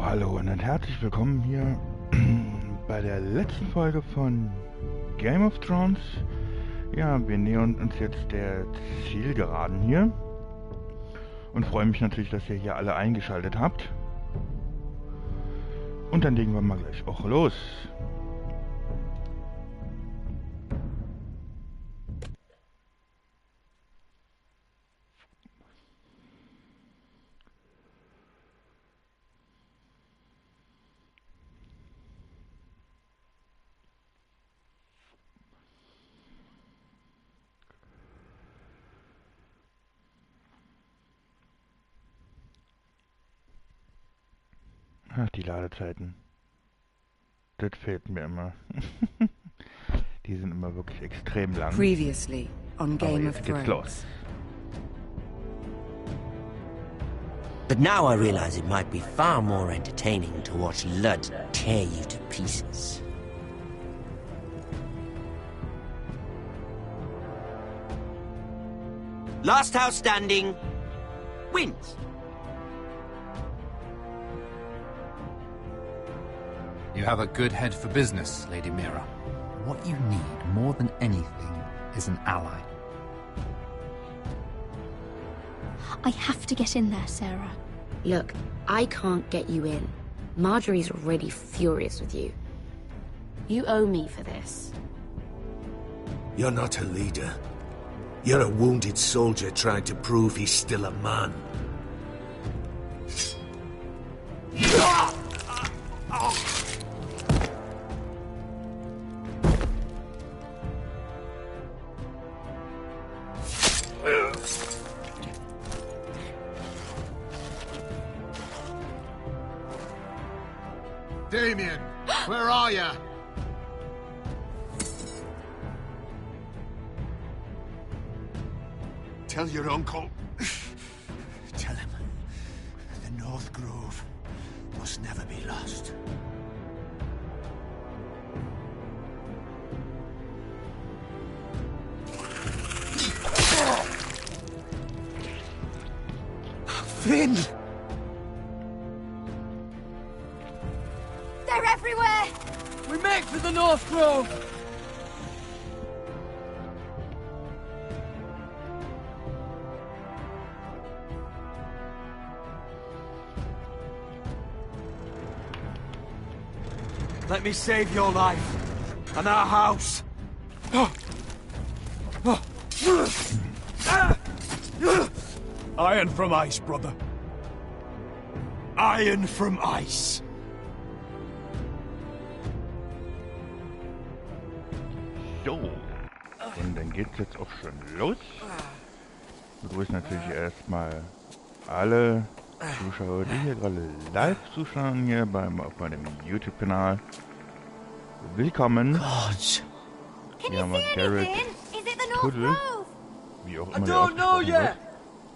Hallo und herzlich willkommen hier bei der letzten Folge von Game of Thrones. Ja, wir nähern uns jetzt der Zielgeraden hier und freue mich natürlich, dass ihr hier alle eingeschaltet habt. Und dann legen wir mal gleich auch los. Ach, die Ladezeiten. Das fehlt mir immer. Die sind immer wirklich extrem lang. Previously on Game of Geht's Thrones. los. But now I realize it might be far more entertaining to watch Lud tear you to pieces. Last house standing wins. You have a good head for business, Lady Mira. What you need more than anything is an ally. I have to get in there, Sarah. Look, I can't get you in. Marjorie's already furious with you. You owe me for this. You're not a leader. You're a wounded soldier trying to prove he's still a man. Damien, where are you? Tell your uncle. Tell him, the North Grove must never be lost. Finn! They're everywhere! We make for the North Grove! Let me save your life and our house. Iron from ice, brother. Iron from ice. So, und dann geht's jetzt auch schon los. Ich begrüße natürlich erstmal alle Zuschauer, die hier gerade live zuschauen, hier auf meinem YouTube-Kanal. Willkommen. Gods. Hier haben wir Garrett, Tuddle, wie auch immer der don't know ausgesprochen yet. wird.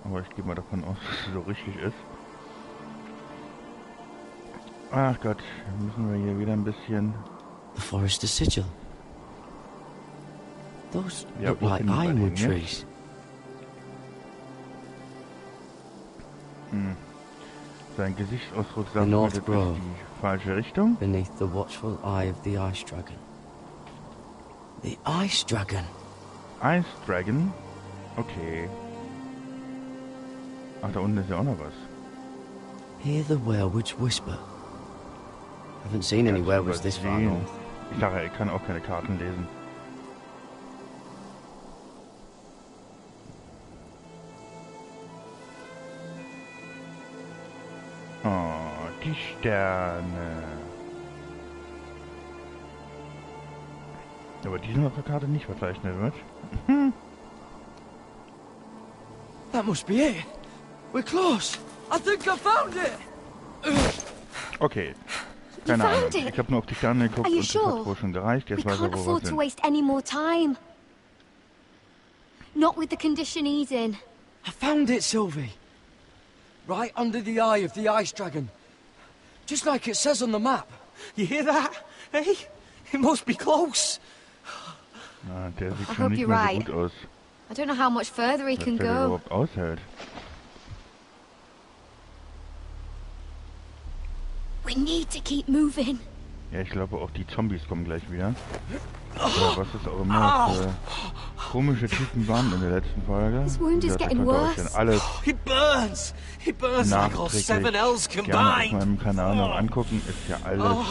Aber ich gehe mal davon aus, dass es so richtig ist. Ach Gott, müssen wir hier wieder ein bisschen... The Forester Sigil. Those Ja, look wo like finden wir den ironwood jetzt? trees. Sein Gesichtsausdruck The sagt mir, North das ist Grove. die falsche Richtung. Beneath the watchful eye of the Ice Dragon. The Ice Dragon. Ice Dragon? Okay. Ach, da unten ist ja auch noch was. Hear the werewolves whisper. Haven't seen any werewolves this far Sehen. north. Ich sage, er kann auch keine Karten lesen. Oh, die Sterne. Aber die sind auf der Karte nicht verzeichnet, was? That must be it. We're close. I think I found it. Okay. Keine found Ahnung. it? Ich habe nur auf die Sterne geguckt Are you und das sure? hat wohl schon gereicht. We Jetzt weiß er, can't wo wir afford to sind. waste any more time. Not with the condition he's in. I found it, Sylvie. Right under the eye of the Ice Dragon. Just like it says on the map. You hear that? Hey? It must be close. Na, der sieht I schon hope nicht you're mehr right. so gut aus. I don't know how much further he Was can der go. überhaupt aushält. We need to keep moving. Ja, ich glaube auch die Zombies kommen gleich wieder. Oder was es auch immer für komische Typen waren in der letzten Folge. His wound is Da getting könnt ihr euch dann worse. alles He burns! He burns like all nachträglich 7 L's gerne auf combined! meinem Kanal noch angucken. Ist ja alles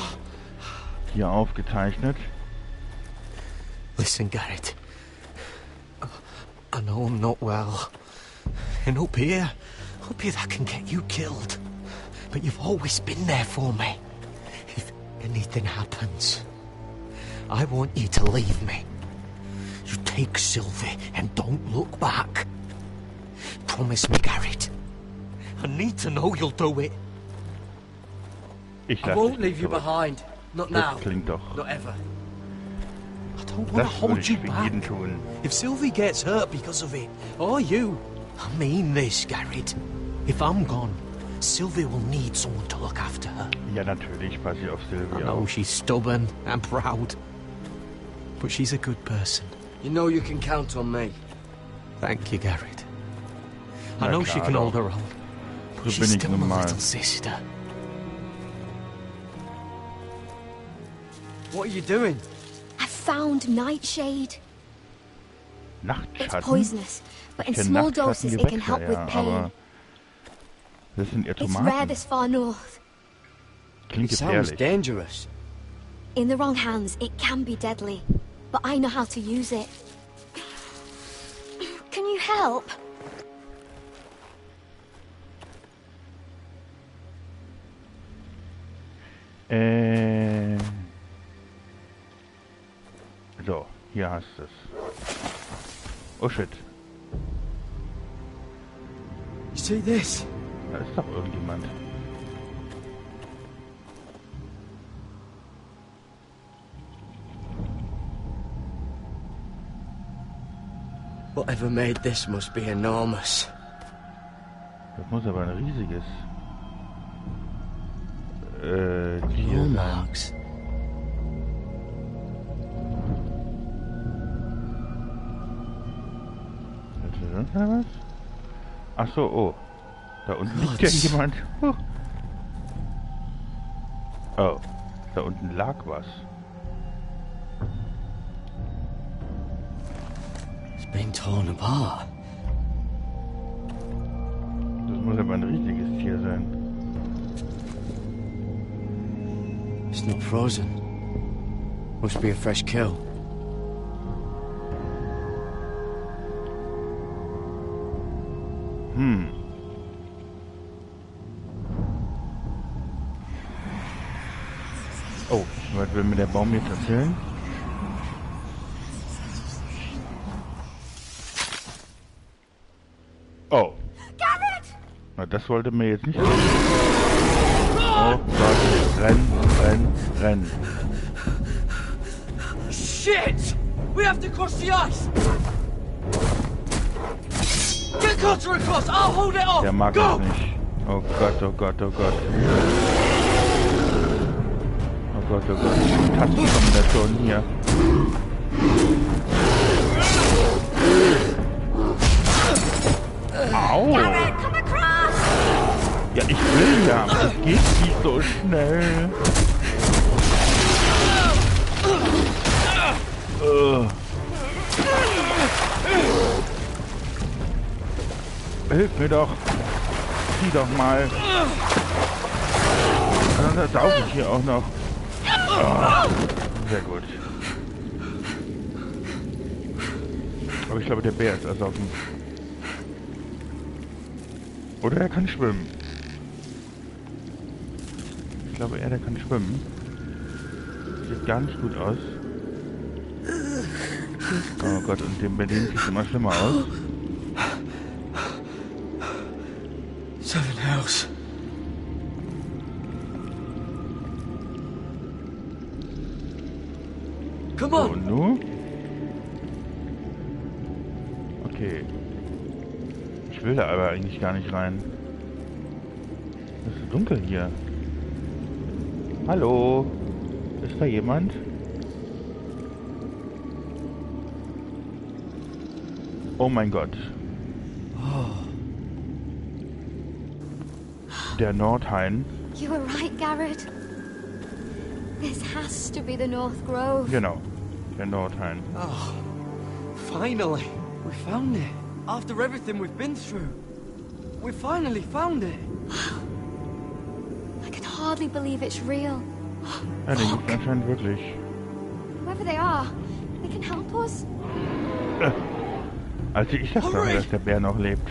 hier aufgezeichnet. Listen, Garrett. I know I'm not well. And up here that can get you killed. But you've always been there for me. If anything happens, I want you to leave me. You take Sylvie and don't look back. Promise me, Garrett. I need to know you'll do it. Ich I lasse won't dich leave you zurück. behind. Not Das now. klingt doch. Not ever. I don't want to Das würde hold ich you für back. jeden tun. If Sylvie gets hurt because of it, or you, I mean this, Garrett. If I'm gone, Sylvie will need someone to look after her. Ja, natürlich passe ich auf I Sylvie know auf. she's stubborn and proud, but she's a good person. You know you can count on me. Thank you, Garrett. I Na know she klar can doch. hold her own, but So she's bin ich still nun my mal. little sister. What are you doing? I found Nightshade. It's Nachtschatten? poisonous, but in Ich kenn small doses it can Nachtschattengewächse, help with ja, pain. aber das sind eher It's rare Tomaten. this far north. Klingt It sounds gefährlich. dangerous. In the wrong hands, it can be deadly, but I know how to use it. Can you help? So, hier hast du es. Oh shit, You see this? da ist doch irgendjemand. Whatever made this must be enormous. Das muss aber ein riesiges Claw Tier sein. marks. Hat er sonst noch was? Ach so, oh. Da unten liegt ja Gott. jemand. Huh. Oh, da unten lag was. It's been torn apart. Das muss aber ein riesiges Tier sein. It's not frozen. Must be a fresh kill. Oh, was will mir der Baum jetzt erzählen? Oh. Na, das wollte mir jetzt nicht sagen. Oh Gott, renn. Shit! We have to cross the ice! Get Cutter across! I'll hold it off! Der mag Go! es nicht. Oh Gott, oh Gott, oh Gott. Oh Gott, oh Gott. Die Tastenkombination hier. Au! Come across! Ja, ich will ja, aber es geht nicht so schnell. Hilf mir doch. Zieh doch mal. Dann sauge ich hier auch noch. Ah, sehr gut. Aber ich glaube, der Bär ist ersoffen. Oder er kann schwimmen. Ich glaube, der kann schwimmen. Sieht gar nicht gut aus. Oh Gott, und bei dem sieht es immer schlimmer aus. 7 hells. Come So, on! und nun? Okay. Ich will da aber eigentlich gar nicht rein. Es ist so dunkel hier. Hallo? Ist da jemand? Oh mein Gott. Der Nordhain You were right, Garrett. This has to be the North Grove. Genau, der Nordhain. Oh, finally. We found it. After everything we've been through. We finally found it. I can hardly believe it's real. Ja, den gibt's anscheinend wirklich. Whoever they are, they can help us. Also ich dachte, dass der Bär noch lebt.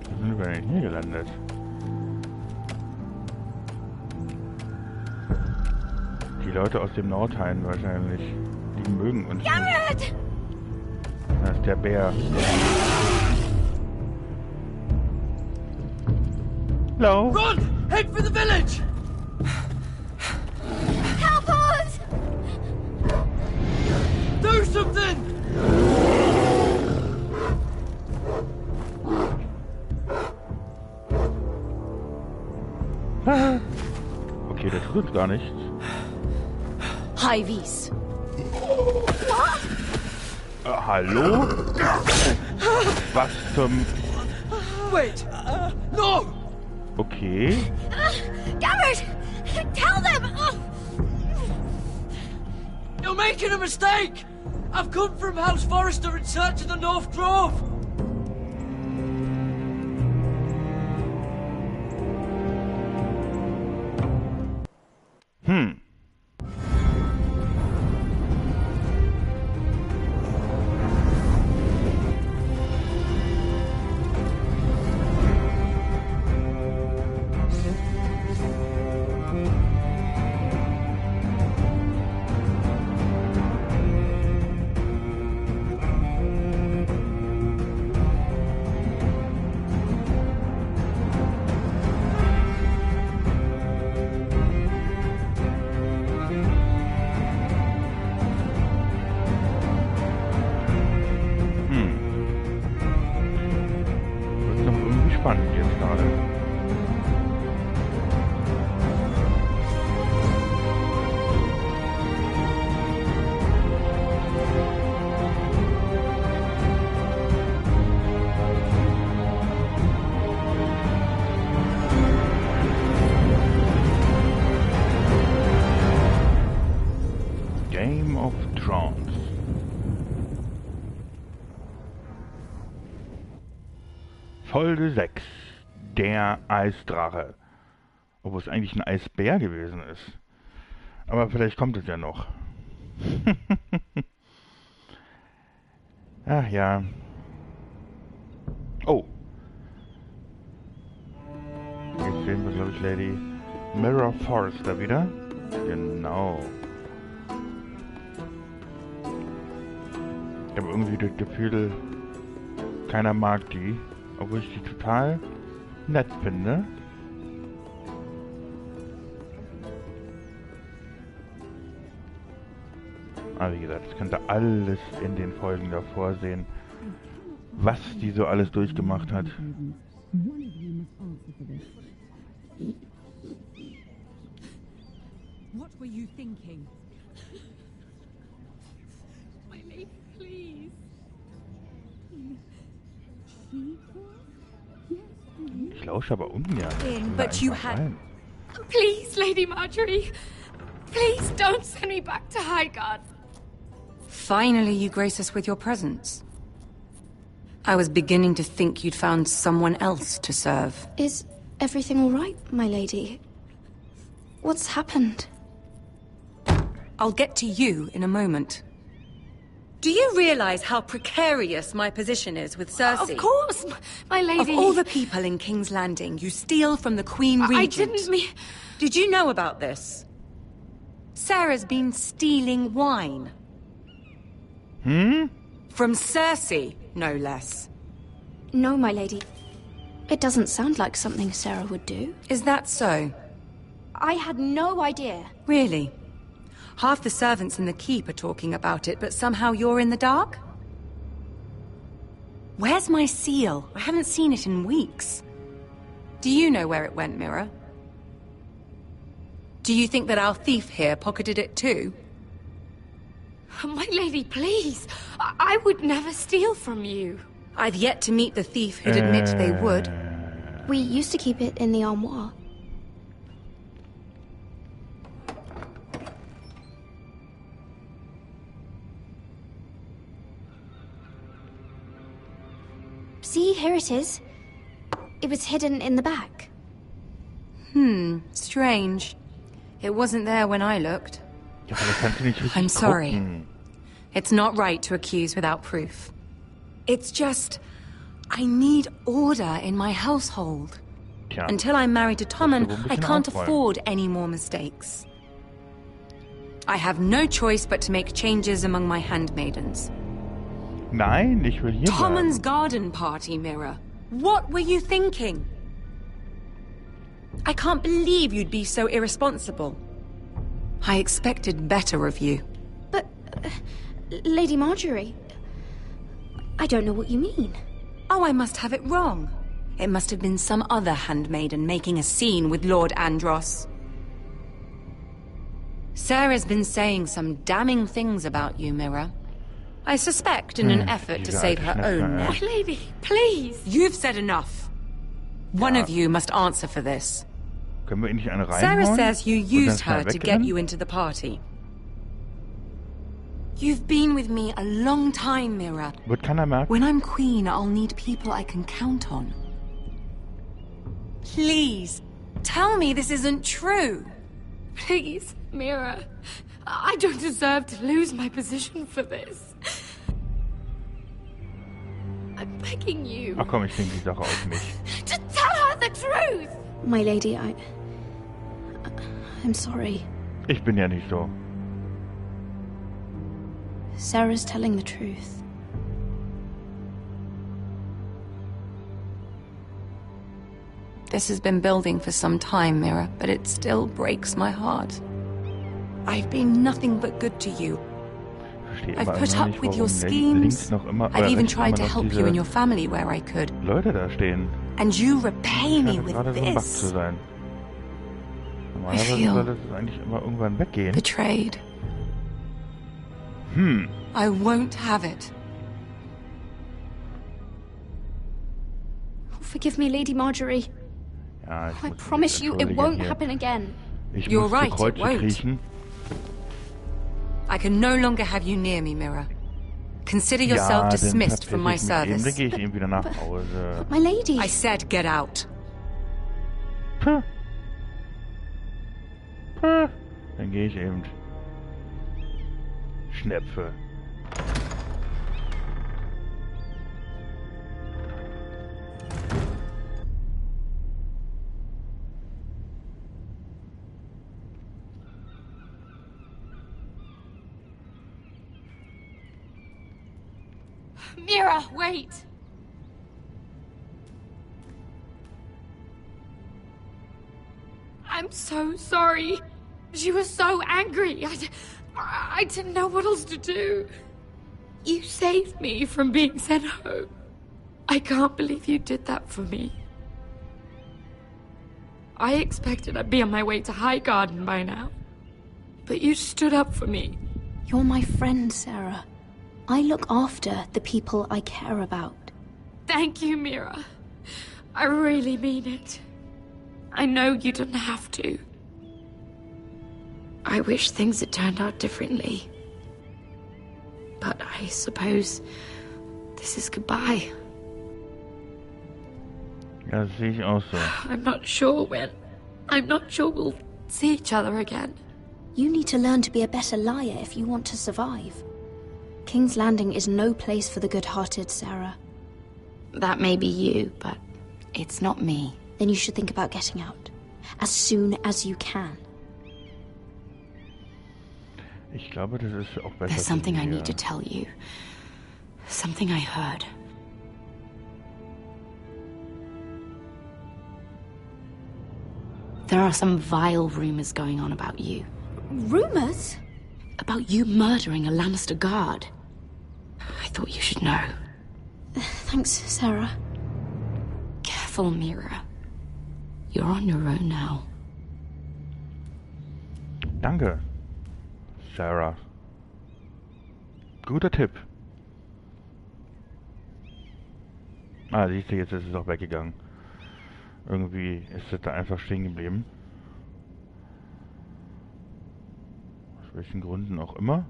Wo sind wir denn hier gelandet? Die Leute aus dem Nordhain wahrscheinlich. Die mögen uns nicht. Garrett! Das ist der Bär. Hello? Run! Head for the village! Help us! Do something! Okay, das tut uns gar nichts. Highvis. Hallo? Was zum... Wait! No! Okay. Garrett! Tell them! You're making a mistake! I've come from House Forrester in search of the North Grove! Spannend jetzt gerade. Game of Thrones. Folge 6. Der Eisdrache. Obwohl es eigentlich ein Eisbär gewesen ist. Aber vielleicht kommt es ja noch. Ach ja. Oh. Jetzt sehen wir, glaube ich, Lady Mirror Forrester wieder. Genau. Ich habe irgendwie das Gefühl, keiner mag die. Obwohl ich die total nett finde. Aber wie gesagt, das könnt ihr alles in den Folgen davor sehen, was die so alles durchgemacht hat. What were you thinking? My lady, please. Ich lausche aber ungern. But you had... Please, Lady Marjorie. Please don't send me back to Highgarden. Finally, you grace us with your presence. I was beginning to think you'd found someone else to serve. Is everything all right, my lady? What's happened? I'll get to you in a moment. Do you realize how precarious my position is with Cersei? Of course, my lady. Of all the people in King's Landing, you steal from the Queen Regent. I didn't mean... Did you know about this? Sarah's been stealing wine. From Cersei, no less. No, my lady. It doesn't sound like something Sarah would do. Is that so? I had no idea. Really? Half the servants in the keep are talking about it, but somehow you're in the dark? Where's my seal? I haven't seen it in weeks. Do you know where it went, Mira? Do you think that our thief here pocketed it too? My lady, please. I would never steal from you. I've yet to meet the thief who'd admit they would. We used to keep it in the armoire. See, here it is. It was hidden in the back. Strange. It wasn't there when I looked. Ja, aber das kannst du nicht richtig I'm sorry. gucken. It's not right to accuse without proof. It's just... I need order in my household. Tja, Until I'm married to Tommen, wohl ein I bisschen can't aufräumen. afford any more mistakes. I have no choice but to make changes among my handmaidens. Nein, ich will hier Tommen's bleiben. garden party, Mira. What were you thinking? I can't believe you'd be so irresponsible. I expected better of you. But, Lady Marjorie, I don't know what you mean. Oh, I must have it wrong. It must have been some other handmaiden making a scene with Lord Andros. Sarah's been saying some damning things about you, Mira. I suspect in an effort to save her own My neck. lady, please. You've said enough. One of you must answer for this. Können wir ihn nicht eine Sarah reinhauen? says you Und dann used schnell her to get wegrennen? you into the party. You've been with me a long time, Mira. Wird keiner merken? When I'm queen, I'll need people I can count on. Please, tell me this isn't true. Please, Mira. I don't deserve to lose my position for this. I'm begging you. Ach komm, ich nehme die Sache auf mich. To tell her the truth. My lady, I'm sorry. Ich bin ja nicht so. Sarah's telling the truth. This has been building for some time, Mira, but it still breaks my heart. I've been nothing but good to you. Ich verstehe I've aber put immer up nicht, with warum your links schemes. noch immer, I've even rechts tried to immer noch help diese you and your family where I could. Leute da stehen. And you repay me Scheint with gerade so ein Bug zu this. sein. Normalerweise feel sollte es eigentlich immer irgendwann weggehen. Betrayed. I won't have it. Oh, forgive me, Lady Marjorie. Ja, ich I muss mich promise you it entschuldigen won't hier. happen again. Ich You're muss right, zu it Kreuze won't. kriechen. I can no longer have you near me, Mira. Consider yourself Ja, dismissed from my dann service. gehe ich eben wieder nach Hause. My lady. I said get out. Puh. Puh. Dann gehe ich eben. Schnäpfe. Mira, wait. I'm so sorry. She was so angry. I didn't know what else to do. You saved me from being sent home. I can't believe you did that for me. I expected I'd be on my way to High Garden by now. But you stood up for me. You're my friend, Sarah. I look after the people I care about. Thank you, Mira. I really mean it. I know you didn't have to. I wish things had turned out differently. But I suppose this is goodbye. Ja, das sehe ich auch so. I'm not sure when. I'm not sure we'll see each other again. You need to learn to be a better liar if you want to survive. King's Landing is no place for the good-hearted, Sarah. That may be you, but it's not me. Then you should think about getting out. As soon as you can. Ich glaube, das ist auch besser. There's something für I sie, need to tell you. Something I heard. There are some vile rumors going on about you. Rumors? About you murdering a Lannister guard. I thought you should know. Thanks, Sarah. Careful, Mira. You're on your own now. Danke, Sarah. Guter Tipp. Ah, siehst du, jetzt ist es auch weggegangen. Irgendwie ist es da einfach stehen geblieben. Aus welchen Gründen auch immer.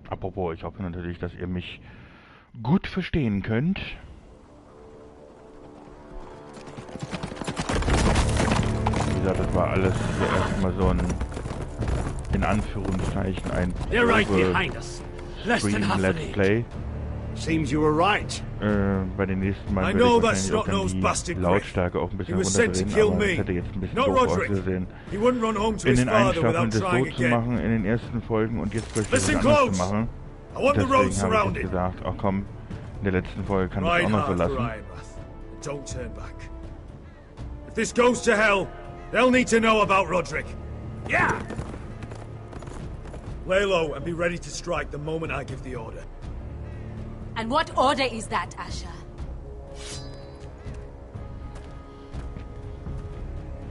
Apropos, ich hoffe natürlich, dass ihr mich gut verstehen könnt. Wie gesagt, das war alles hier erstmal so ein, in Anführungszeichen, ein Stream-Let's Play. Seems you were right. Bei den nächsten Mal werde ich wahrscheinlich auch dann die Lautstärke auch ein bisschen runterdrehen, aber es hätte jetzt ein bisschen doof ausgesehen, in den Einstaffeln das so zu machen, in den ersten Folgen und jetzt plötzlich was anderes zu machen. Deswegen habe ich jetzt gesagt, ach komm, in der letzten Folge kann ich es auch noch so lassen. Don't turn back. If this goes to hell, they'll need to know about Roderick. Yeah! Lay low and be ready to strike the moment I give the order. And what order is that, Asher?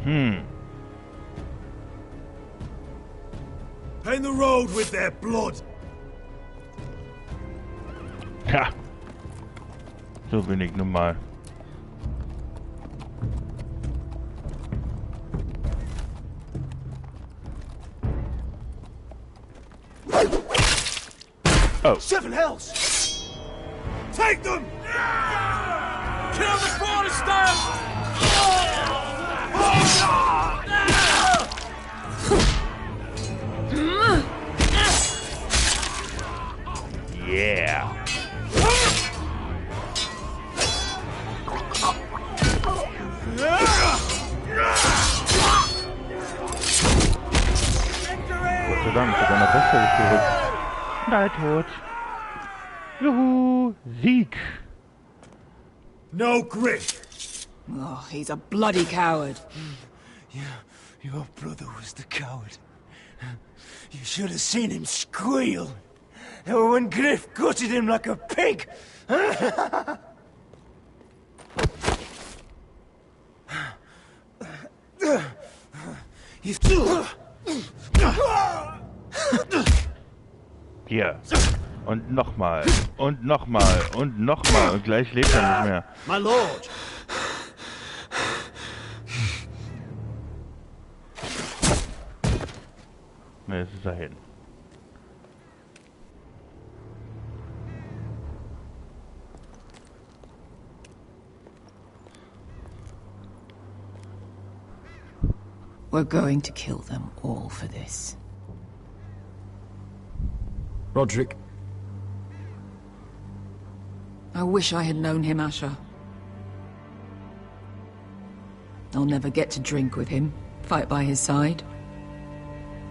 Paint the road with their blood. Ja, so bin ich nun mal. Oh. Seven hells! Take them! Kill the foresters! Yeah. Gott sei Dank, sogar noch besser gerückt. Na, tot. Juhu, Sieg. No grit. Oh, he's a bloody coward. Yeah, your brother was the coward. You should have seen him squeal. When Griff gutted him like a pig. Hier. Und nochmal. Und nochmal. Und nochmal. Und gleich lebt er nicht mehr. My lord. Ne, jetzt ist er hin. We're going to kill them all for this. Roderick. I wish I had known him, Asher. I'll never get to drink with him, fight by his side,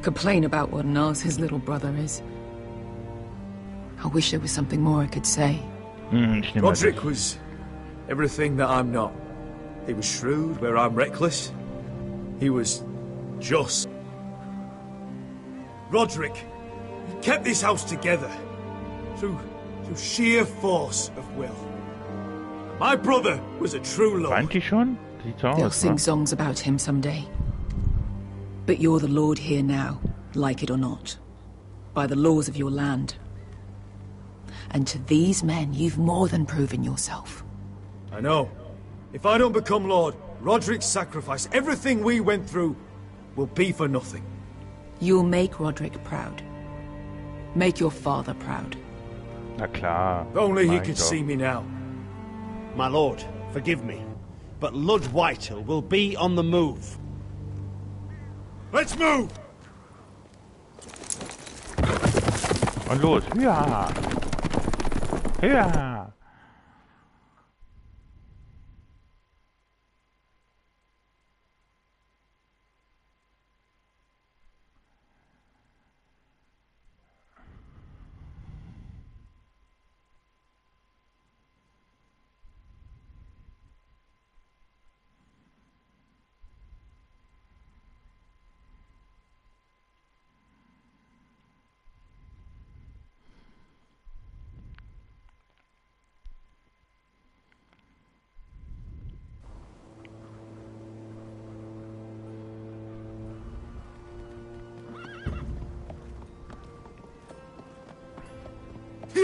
complain about what an arse his little brother is. I wish there was something more I could say. Roderick was everything that I'm not. He was shrewd where I'm reckless. He was just. Roderick, he kept this house together through sheer force of will. My brother was a true lord. Weint die schon? Sieht so They'll aus, sing ne? songs about him someday. But you're the lord here now, like it or not, by the laws of your land. And to these men, you've more than proven yourself. I know. If I don't become lord, Roderick's sacrifice, everything we went through, will be for nothing. You'll make Roderick proud. Make your father proud. Na klar. If only he Mein could Gott. see me now. My lord, forgive me, but Lord Weiter will be on the move. Let's move! Und los. Ja. Ja.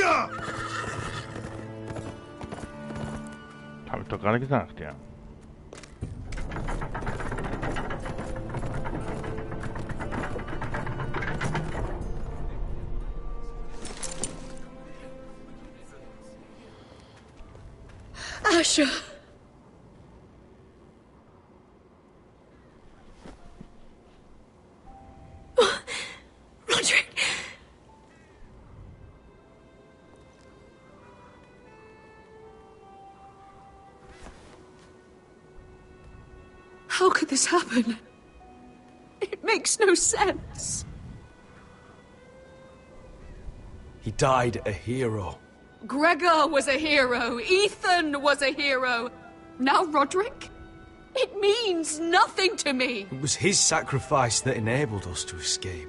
Fire! Hab ich doch gerade gesagt, ja. Asher! Roderick! How could this happen? It makes no sense. He died a hero. Gregor was a hero. Ethan was a hero. Now Roderick? It means nothing to me. It was his sacrifice that enabled us to escape.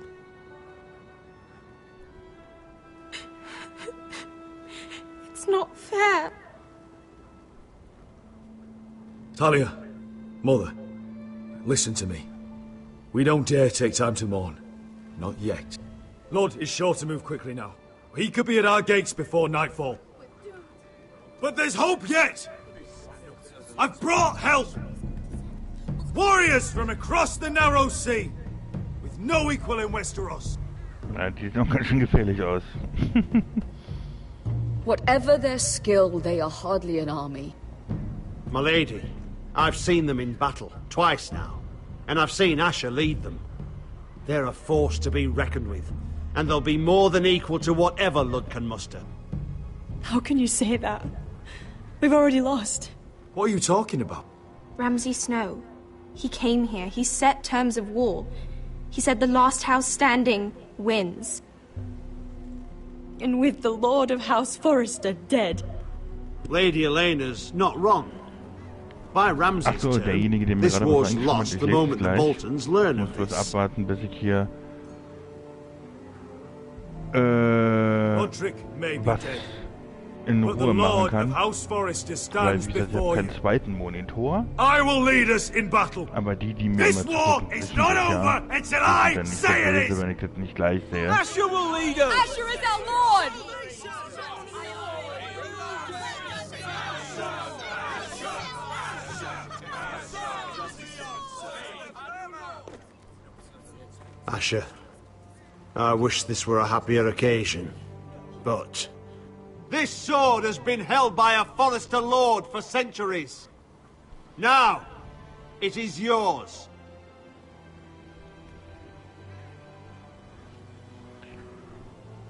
It's not fair. Talia, Mother, listen to me. We don't dare take time to mourn. Not yet. Lord is sure to move quickly now. He could be at our gates before nightfall. But there's hope yet! I've brought help! Warriors from across the narrow sea! With no equal in Westeros. Ja, die sehen ganz schön gefährlich aus. Whatever their skill, they are hardly an army. My lady, I've seen them in battle, twice now. And I've seen Asher lead them. They're a force to be reckoned with. And they'll be more than equal to whatever Lud can muster. How can you say that? We've already lost. What are you talking about? Ramsay Snow. He came here. He set terms of war. He said the last house standing wins. And with the Lord of House Forrester dead. Lady Elena's not wrong. By Ramsay's Ach so, derjenige, der mir this gerade war's was lost the ich moment the gleich. Boltons learn Ich of muss this. abwarten, bis ich hier was in Ruhe machen kann. Weil, wie gesagt, ich habe keinen zweiten Monitor. Aber die mir immer zugucken, wissen das ja. Und dann nicht so böse, wenn ich das nicht gleich sehe. Asher will lead us! Asher is our lord! Asher, I wish this were a happier occasion, but... This sword has been held by a Forrester Lord for centuries. Now, it is yours.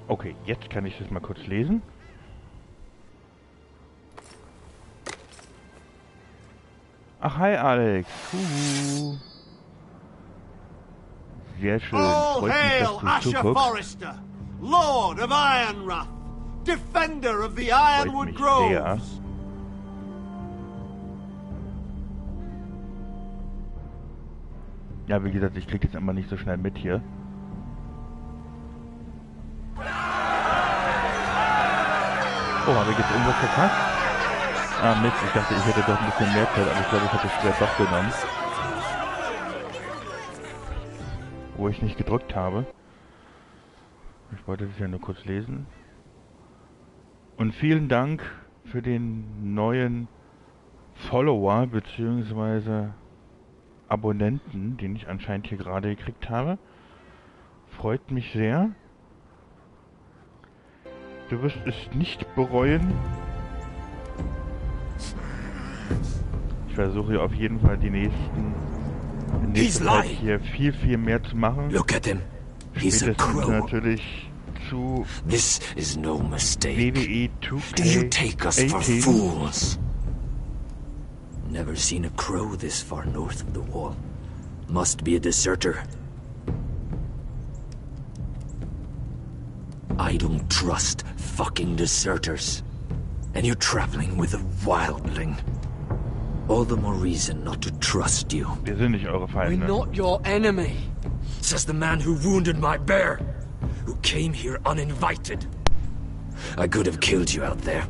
Okay, jetzt kann ich das mal kurz lesen. Ach, hi Alex. Sehr schön. All Freut hail mich, dass du Asher zuguckst. Forrester, Lord of Ironrath, defender of the Ironwood Groves. Ja, wie gesagt, ich krieg jetzt immer nicht so schnell mit hier. Oh, habe ich jetzt irgendwas verpasst? Ah, Mist, ich dachte, ich hätte doch ein bisschen mehr Zeit, aber ich glaube, ich habe das Schwert doch genommen. Wo ich nicht gedrückt habe. Ich wollte das ja nur kurz lesen. Und vielen Dank für den neuen Follower bzw. Abonnenten, den ich anscheinend hier gerade gekriegt habe. Freut mich sehr. Du wirst es nicht bereuen. Ich versuche auf jeden Fall die nächste Zeit hier viel mehr zu machen. Look at him. He's a crow. Natürlich zu This is no mistake. WWE 2K18. Do you take us for fools? Never seen a crow this far north of the wall. Must be a deserter. I don't trust fucking deserters. And you're traveling with a wildling. All the more reason not to trust you. Wir sind nicht eure Feinde. We're not your enemy, says the man who wounded my bear, who came here uninvited. I could have killed you out there,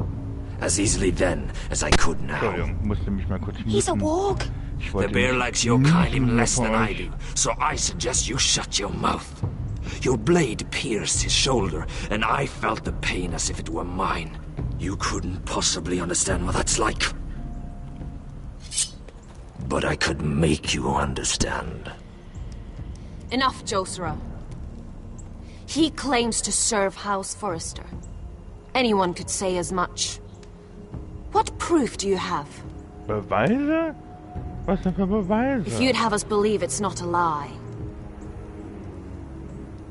as easily then as I could now. Entschuldigung, musste mich mal kurz muten. He's a warg. The bear likes your kind even less than I do, so I suggest you shut your mouth. Your blade pierced his shoulder, and I felt the pain as if it were mine. You couldn't possibly understand what that's like. But I could make you understand. Enough, Josera. He claims to serve House Forrester. Anyone could say as much. What proof do you have? Beweise? Was denn für Beweise? If you'd have us believe it's not a lie.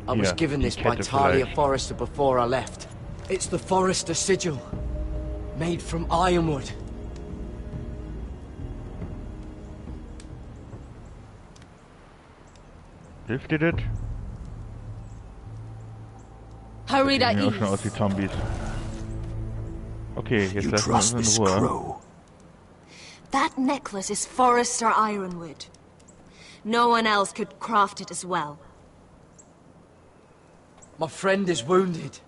I was given this by Talia Forrester before I left. It's the Forrester sigil, made from ironwood. Hilft dir das? Hurry das sieht auch schon aus wie Zombies. Okay, jetzt lassen wir uns in Ruhe. That necklace is Forrester ironwood. No one else could craft it as well. My friend is wounded.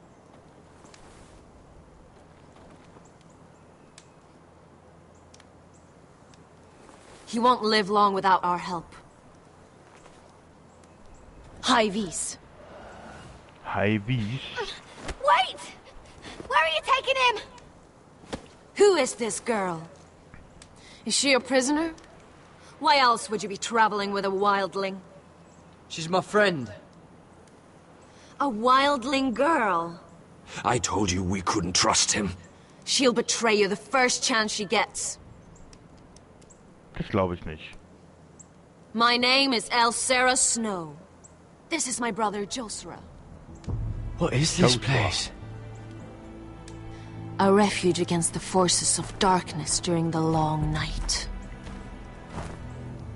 He won't live long without our help. High Vis. High Vis? Wait! Where are you taking him? Who is this girl? Is she a prisoner? Why else would you be traveling with a wildling? She's my friend. A wildling girl? I told you we couldn't trust him. She'll betray you the first chance she gets. Das glaube ich nicht. My name is Elsera Snow. This is my brother Josera. What is this place? A refuge against the forces of darkness during the long night.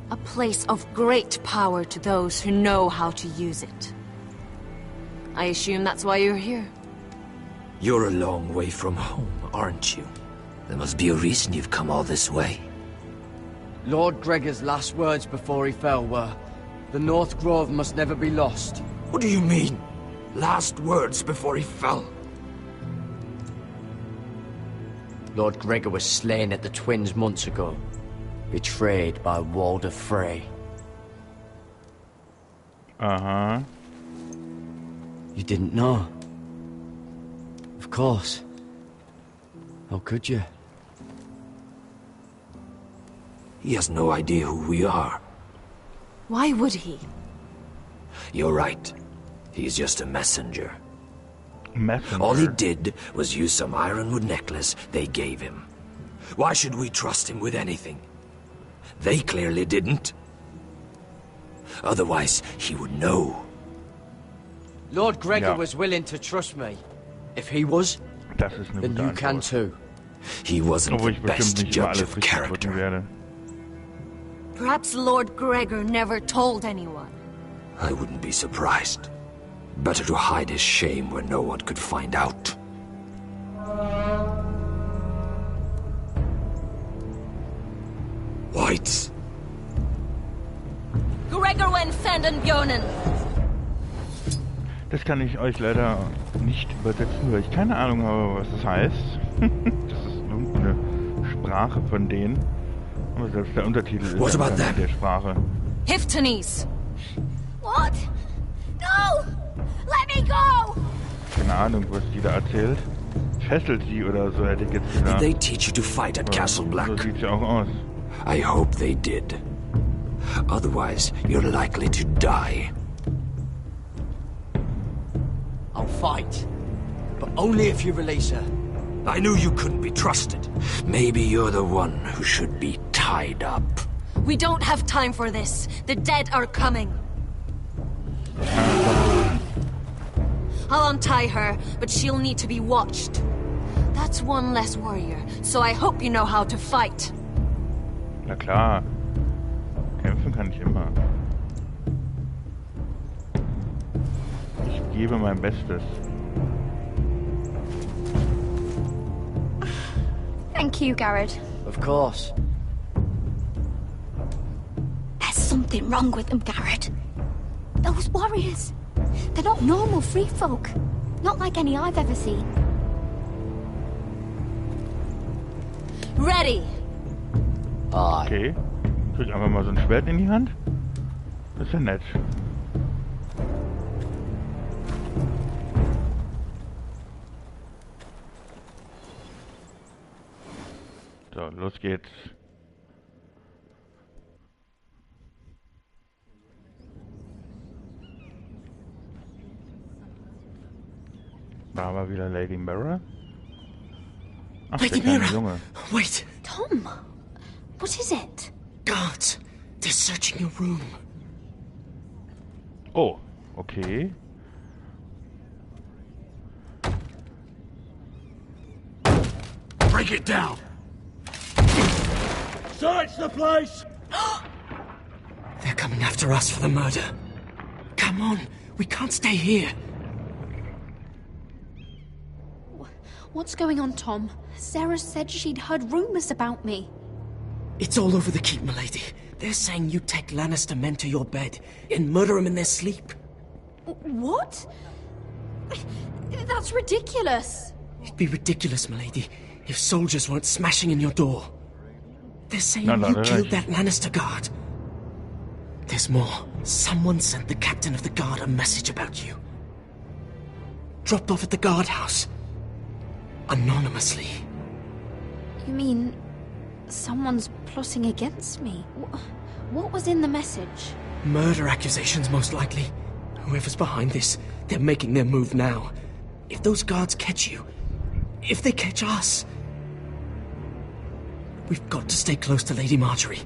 A place of great power to those who know how to use it. I assume that's why you're here. You're a long way from home, aren't you? There must be a reason you've come all this way. Lord Gregor's last words before he fell were, "The North Grove must never be lost." What do you mean? Last words before he fell? Lord Gregor was slain at the Twins months ago, betrayed by Walder Frey. Uh-huh. You didn't know? Of course. How could you? He has no idea who we are. Why would he? You're right. He's just a messenger. Messenger? All he did was use some ironwood necklace they gave him. Why should we trust him with anything? They clearly didn't. Otherwise, he would know. Lord Gregor was willing to trust me. If he was, then you can too. He wasn't the best judge of character. Perhaps Lord Gregor never told anyone. I wouldn't be surprised. Better to hide his shame where no one could find out. Whites. Gregor wen fenden Bjonen. Das kann ich euch leider nicht übersetzen, weil ich keine Ahnung habe, was das heißt. Das ist irgendeine Sprache von denen. Aber selbst der Untertitel ist in der Sprache. Hiftones. What? No! Let me go! Keine Ahnung, was die da erzählt. Fesselt sie oder so, hätte ich jetzt gesagt. Did they teach you to fight at Castle Black? So sieht sie auch aus. I hope they did. Otherwise, you're likely to die. I'll fight. But only if you release her. I knew you couldn't be trusted. Maybe you're the one who should be tied up. We don't have time for this. The dead are coming. I'll untie her, but she'll need to be watched. That's one less warrior, so I hope you know how to fight. Na klar. Kämpfen kann ich immer. Ich gebe mein Bestes. Thank you, Garrett. Of course. There's something wrong with them, Garrett. Those warriors. They're not normal free folk. Not like any I've ever seen. Ready. Okay. Krieg einfach mal so ein Schwert in die Hand. Das ist ja nett. So, los geht's. Da war wieder Lady Mira. Ach, Lady Mira! Wait! Tom! What is it? Guards! They're searching your room. Oh, okay. Break it down! Search the place! They're coming after us for the murder. Come on, we can't stay here. What's going on, Tom? Sarah said she'd heard rumors about me. It's all over the keep, milady. They're saying you take Lannister men to your bed and murder them in their sleep. What? That's ridiculous. It'd be ridiculous, milady, if soldiers weren't smashing in your door. They're saying you killed that Lannister guard. There's more. Someone sent the captain of the guard a message about you. Dropped off at the guardhouse. Anonymously. You mean someone's plotting against me? What was in the message? Murder accusations, most likely. Whoever's behind this, they're making their move now. If those guards catch you, if they catch us, we've got to stay close to Lady Marjorie.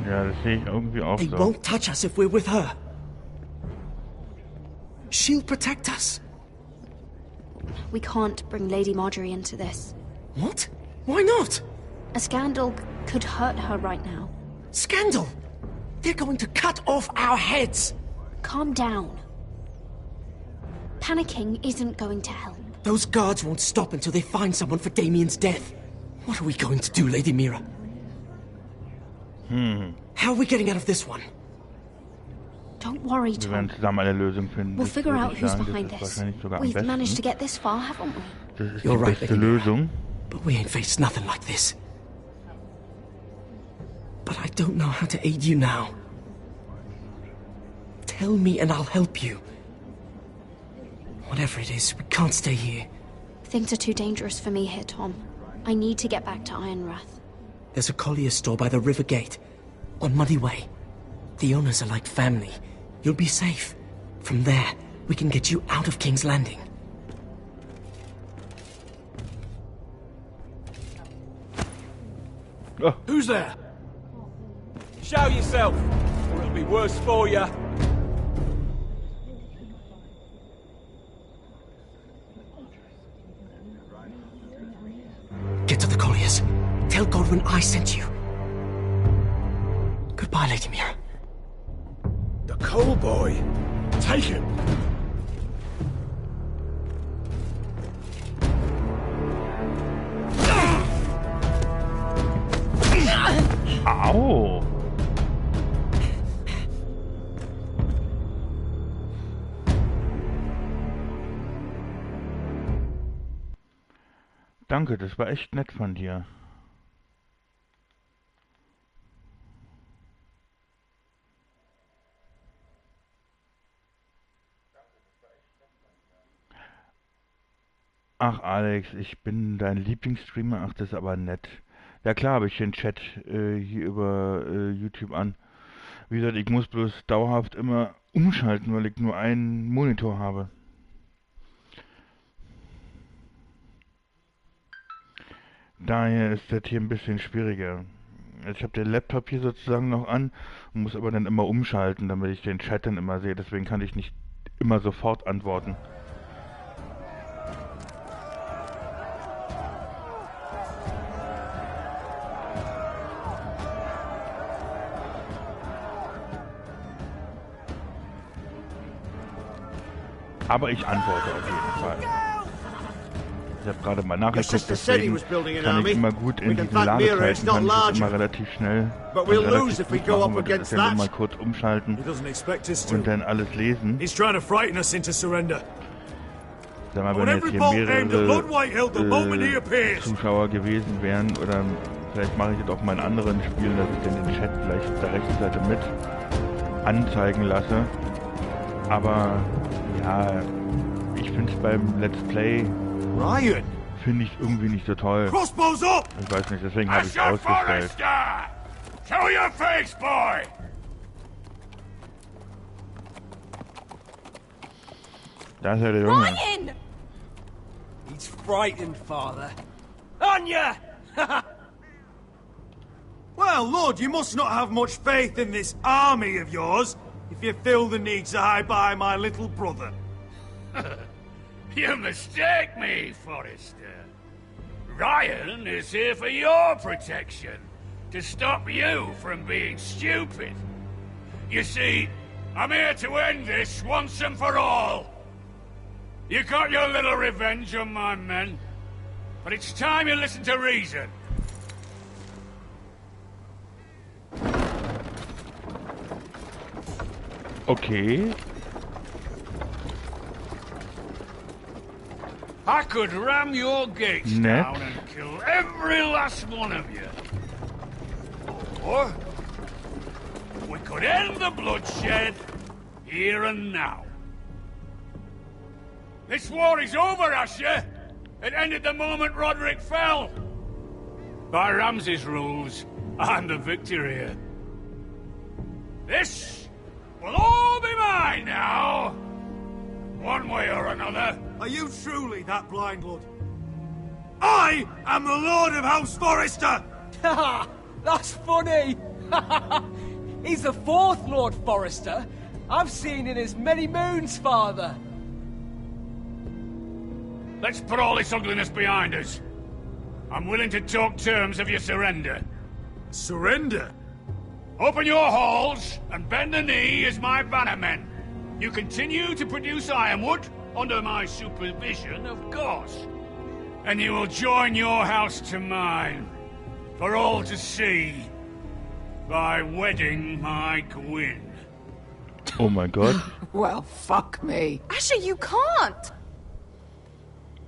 Ja, das sehe ich irgendwie auch They so. won't touch us if we're with her. She'll protect us. We can't bring Lady Marjorie into this. What? Why not? A scandal could hurt her right now. Scandal? They're going to cut off our heads. Calm down. Panicking isn't going to help. Those guards won't stop until they find someone for Damien's death. What are we going to do, Lady Mira? How are we getting out of this one? Don't worry, Wir Tom. werden zusammen eine Lösung finden. We'll Das figure würde out ich who's sagen, behind das ist this. wahrscheinlich sogar am We've besten. managed to get this far, haven't we? Das ist You're die right, beste Lady Mira. Lösung. But we ain't faced nothing like this. But I don't know how to aid you now. Tell me and I'll help you. Whatever it is, we can't stay here. Things are too dangerous for me here, Tom. I need to get back to Ironrath. There's a collier's store by the river gate, on Muddy Way. The owners are like family. You'll be safe. From there, we can get you out of King's Landing. Oh. Who's there? Show yourself, or it'll be worse for you. Get to the colliers. Tell Godwin I sent you. Goodbye, Lady Mira. The coal boy. Take him. Au! Danke, das war echt nett von dir. Ach Alex, ich bin dein Lieblingsstreamer, ach das ist aber nett. Ja klar habe ich den Chat hier über YouTube an. Wie gesagt, ich muss bloß dauerhaft immer umschalten, weil ich nur einen Monitor habe. Daher ist das hier ein bisschen schwieriger. Ich habe den Laptop hier sozusagen noch an, muss aber dann immer umschalten, damit ich den Chat dann immer sehe. Deswegen kann ich nicht immer sofort antworten. Aber ich antworte auf jeden Fall. Ich habe gerade mal nachgeguckt, deswegen kann ich immer gut in diesen Ladezeiten, kann ich das immer relativ schnell und relativ gut machen, und das ja nur mal kurz umschalten und dann alles lesen. Sag mal, wenn jetzt hier mehrere Zuschauer gewesen wären, oder vielleicht mache ich das auch mal in anderen Spielen, dass ich dann den Chat vielleicht auf der rechten Seite mit anzeigen lasse. Aber ja, ich finde es beim Let's Play Ryan? Finde ich irgendwie nicht so toll. Crossbows up! Ich weiß nicht, deswegen habe ich es ausgestellt. Show your face, boy! Da ist ja der Junge. Ryan! He's frightened, Father. Anya! Well, Lord, you must not have much faith in this army of yours if you feel the need to hide by my little brother. You mistake me, Forrester. Ryan is here for your protection, to stop you from being stupid. You see, I'm here to end this once and for all. You got your little revenge on my men, but it's time you listen to reason. Okay. I could ram your gates down and kill every last one of you. Or we could end the bloodshed here and now. This war is over, Asher. It ended the moment Roderick fell. By Ramsay's rules, I'm the victor here. This will all be mine now. One way or another. Are you truly that blind, Lord? I am the Lord of House Forrester! Ha! That's funny! He's the fourth Lord Forrester I've seen in as many moons, Father. Let's put all this ugliness behind us. I'm willing to talk terms of your surrender. Surrender? Open your halls and bend the knee as my bannermen. You continue to produce ironwood, under my supervision, of course. And you will join your house to mine, for all to see, by wedding my Gwyn. Oh my god. Well, fuck me. Asher, you can't!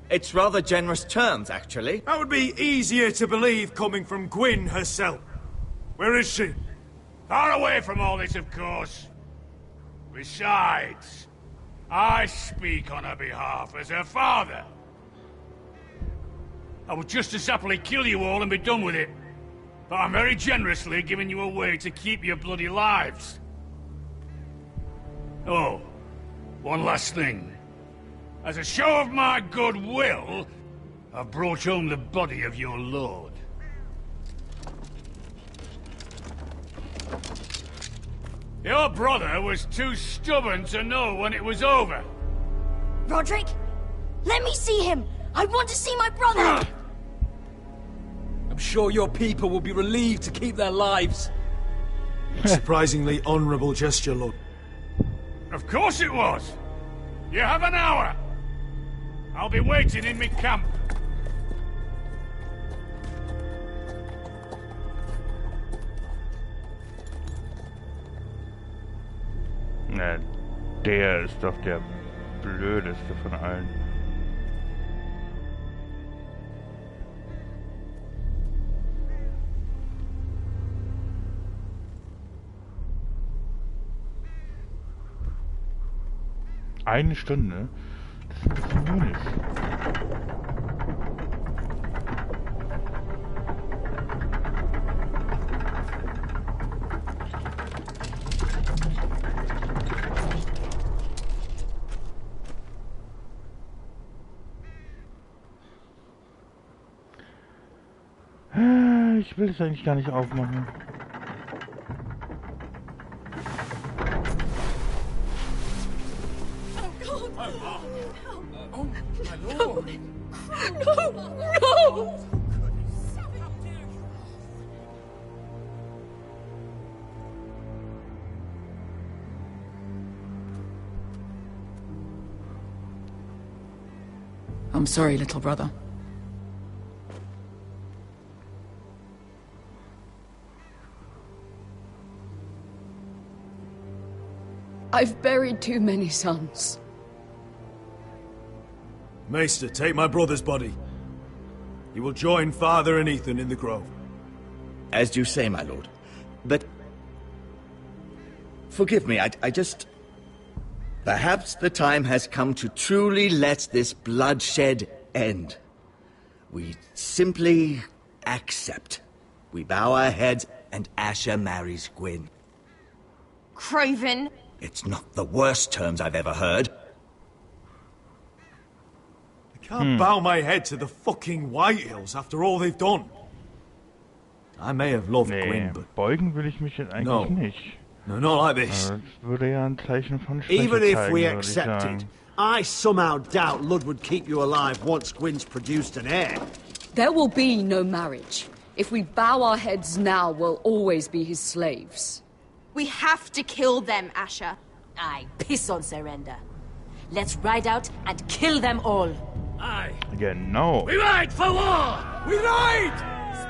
It's rather generous terms, actually. That would be easier to believe coming from Gwyn herself. Where is she? Far away from all this, of course. Besides, I speak on her behalf as her father. I would just as happily kill you all and be done with it. But I'm very generously giving you a way to keep your bloody lives. Oh, one last thing. As a show of my goodwill, I've brought home the body of your lord. Your brother was too stubborn to know when it was over. Roderick, let me see him. I want to see my brother. I'm sure your people will be relieved to keep their lives. Surprisingly honorable gesture, Lord. Of course it was. You have an hour. I'll be waiting in my camp. Na, der ist doch der blödeste von allen. Eine Stunde? Das ist ein bisschen wenig. Ich will es eigentlich gar nicht aufmachen. No! I'm sorry, little brother. I've buried too many sons. Maester, take my brother's body. He will join Father and Ethan in the grove. As you say, my lord. But... forgive me, I just... Perhaps the time has come to truly let this bloodshed end. We simply accept. We bow our heads and Asher marries Gwyn. Craven! It's not the worst terms I've ever heard. I can't bow my head to the fucking Whitehills after all they've done. I may have loved Gwyn, but... beugen will ich mich jetzt eigentlich nicht. No, not like this. Das würde ja ein Zeichen von Schwäche Even if zeigen, we würde ich accepted, sagen. I somehow doubt Lud would keep you alive once Gwyn's produced an heir. There will be no marriage. If we bow our heads now, we'll always be his slaves. We have to kill them, Asher. Aye, piss on surrender. Let's ride out and kill them all. Aye. Genau. We ride for war! We ride!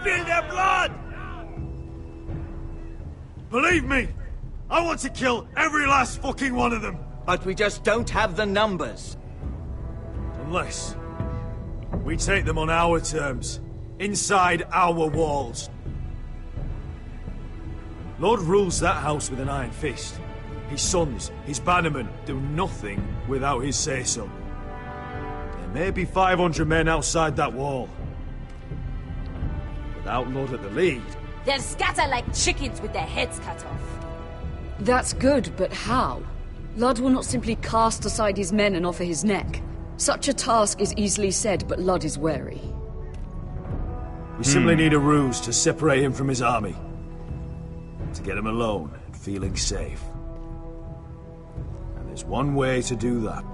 Spill their blood! Believe me, I want to kill every last fucking one of them. But we just don't have the numbers. Unless we take them on our terms, inside our walls. Lord rules that house with an iron fist. His sons, his bannermen, do nothing without his say-so. There may be 500 men outside that wall. Without Lord at the lead... They'll scatter like chickens with their heads cut off. That's good, but how? Lud will not simply cast aside his men and offer his neck. Such a task is easily said, but Lud is wary. We simply need a ruse to separate him from his army. To get him alone and feeling safe. And there's one way to do that.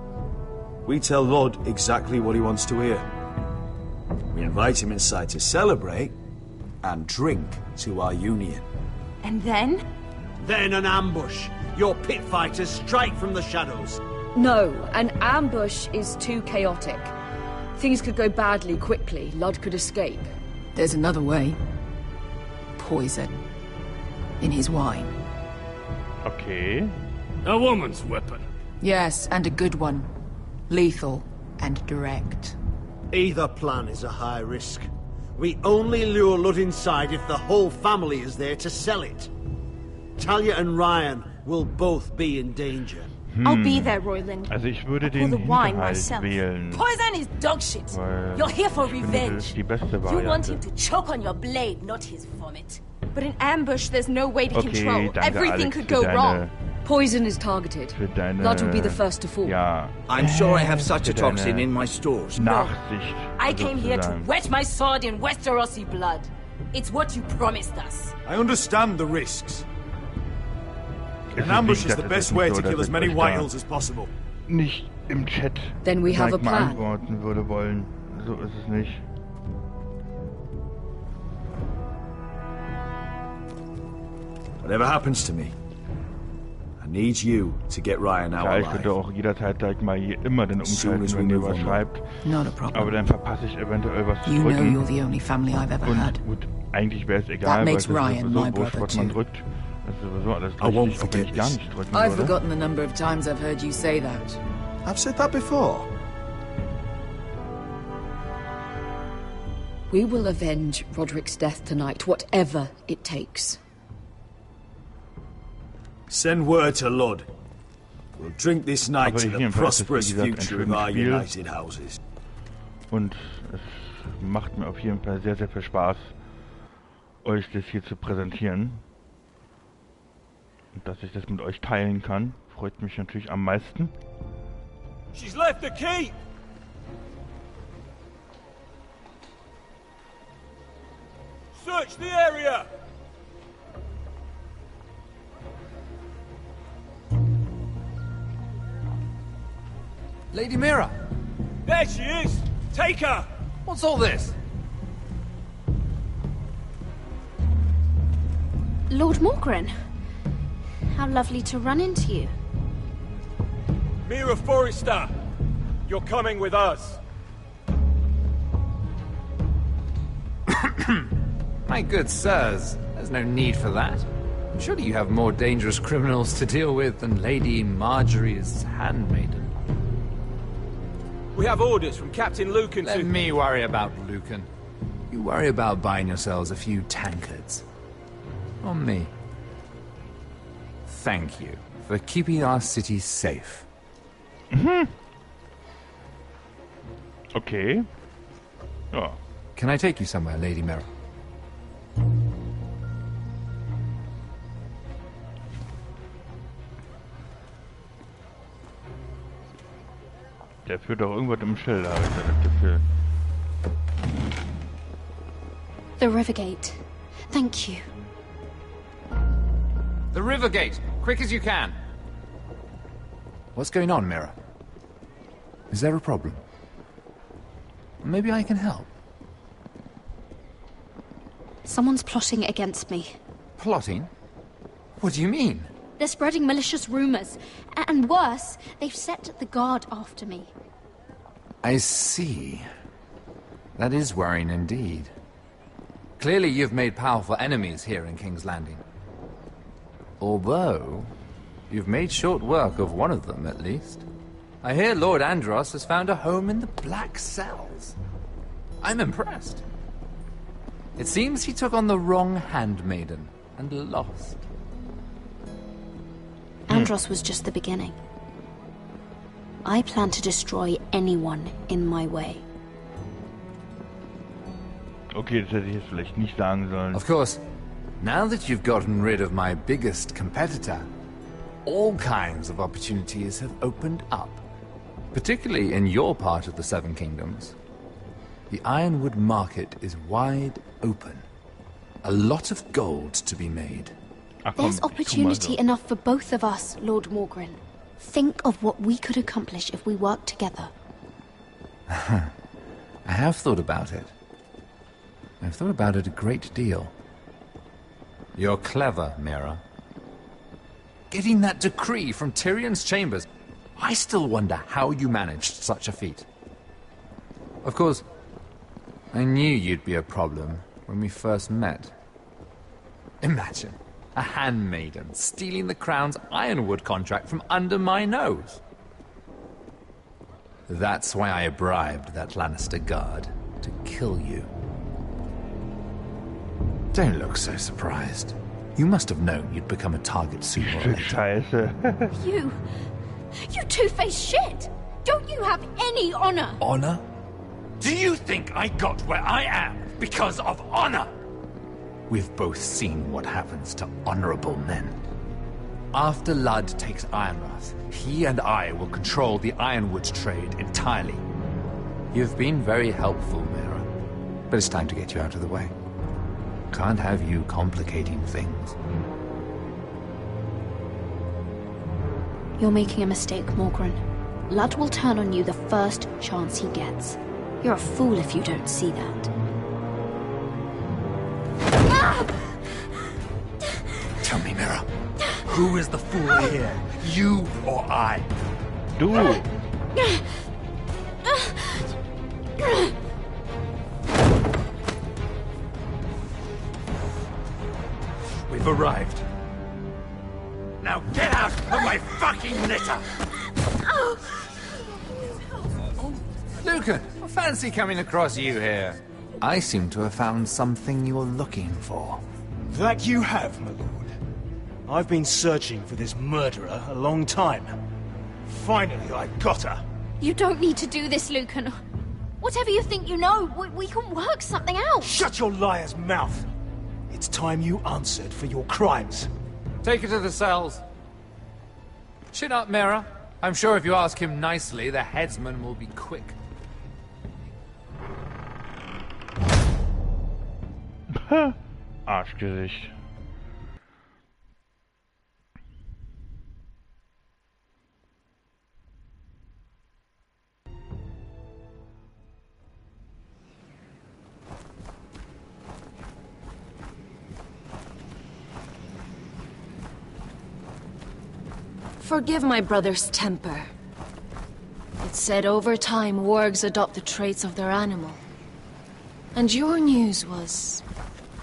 We tell Lud exactly what he wants to hear. We invite him inside to celebrate and drink to our union. And then? Then an ambush. Your pit fighters strike from the shadows. No, an ambush is too chaotic. Things could go badly quickly. Lud could escape. There's another way. Poison. In his wine. Okay. A woman's weapon. Yes, and a good one. Lethal and direct. Either plan is a high risk. We only lure Lud inside if the whole family is there to sell it. Talia and Ryan will both be in danger. I'll be there, Royland. Also ich würde I'll pour den the wine Hinterhalt myself. wählen. Poison is dog shit. Weil You're here for ich finde, das revenge. ist die beste You want Variante. him to choke on your blade, not his vomit. But in ambush, there's no way to control. danke, Everything Alex, could für go deine, wrong. Poison is targeted. Für deine, Lud will be the first to fall. Ja, I'm sure I have such a für toxin deine in my stores. Nachsicht. I came here to sozusagen. wet my sword in Westerosi blood. It's what you promised us. I understand the risks. Es An ist ambush nicht, is the dass best es way so, to dass kill as ich many euch Whitehills da as possible. nicht im Chat Then we have a direkt mal plan. antworten würde wollen. So ist es nicht. Whatever happens to me, I need you to get Ryan out Ja, ich alive. könnte auch jederzeit direkt mal hier immer den umschalten, as we wenn ihr move was on. schreibt. Not a problem. Aber dann verpasse ich eventuell was zu You know drücken. you're the only family I've ever had. Und gut, eigentlich wäre es That egal, weil makes es ist Ryan sowieso my wurscht, brother was man too. drückt. Das ist sowieso alles I won't richtig, auch wenn forget ich gar this. nicht drücken I've würde. forgotten the number of times I've heard you say that. I've said that before. We will avenge Roderick's death tonight, whatever it takes. Send word to Lud. We'll drink this night Aber to the jedenfalls ist es, prosperous wie gesagt, ein future of schönes our Spiel. united houses. Und es macht mir auf jeden Fall sehr, sehr viel Spaß, euch das hier zu präsentieren. Und dass ich das mit euch teilen kann, freut mich natürlich am meisten. She's left the keep! Search the area! Lady Mira! There she is! Take her! What's all this? Lord Morgren. How lovely to run into you. Mira Forrester! You're coming with us. My good sirs, there's no need for that. Surely you have more dangerous criminals to deal with than Lady Marjorie's handmaiden. We have orders from Captain Lucan Let me worry about Lucan. You worry about buying yourselves a few tankards. On me. Thank you for keeping our city safe. Okay. Ja. Can I take you somewhere, Lady Mira? Der führt doch irgendwas im Schild, habe ich das Gefühl. The river gate. Thank you. The river gate! Quick as you can! What's going on, Mira? Is there a problem? Maybe I can help. Someone's plotting against me. Plotting? What do you mean? They're spreading malicious rumors. And worse, they've set the guard after me. I see. That is worrying indeed. Clearly you've made powerful enemies here in King's Landing. Although, you've made short work of one of them, at least. I hear Lord Andros has found a home in the Black Cells. I'm impressed. It seems he took on the wrong handmaiden and lost. Andros was just the beginning. I plan to destroy anyone in my way. Okay, das hätte ich jetzt vielleicht nicht sagen sollen. Of course, now that you've gotten rid of my biggest competitor, all kinds of opportunities have opened up. Particularly in your part of the Seven Kingdoms. The Ironwood market is wide open. A lot of gold to be made. There's opportunity enough for both of us, Lord Morgren. Think of what we could accomplish if we worked together. I have thought about it. I've thought about it a great deal. You're clever, Mira. Getting that decree from Tyrion's chambers, I still wonder how you managed such a feat. Of course, I knew you'd be a problem when we first met. Imagine a handmaiden stealing the Crown's Ironwood contract from under my nose. That's why I bribed that Lannister guard to kill you. Don't look so surprised. You must have known you'd become a target sooner or later. You two-faced shit! Don't you have any honor? Honor? Do you think I got where I am because of honor? We've both seen what happens to honorable men. After Ludd takes Ironrath, he and I will control the Ironwood trade entirely. You've been very helpful, Mira. But it's time to get you out of the way. Can't have you complicating things. You're making a mistake, Morgren. Ludd will turn on you the first chance he gets. You're a fool if you don't see that. Tell me, Mira, who is the fool here? You or I? Du! We've arrived. Now get out of my fucking litter! Lucan, fancy coming across you here. I seem to have found something you're looking for. That you have, my lord. I've been searching for this murderer a long time. Finally, I got her. You don't need to do this, Lucan. Whatever you think you know, we can work something out. Shut your liar's mouth. It's time you answered for your crimes. Take her to the cells. Chin up, Mira. I'm sure if you ask him nicely, the headsman will be quick. Arschgesicht. Forgive my brother's temper. It's said over time wargs adopt the traits of their animal. And your news was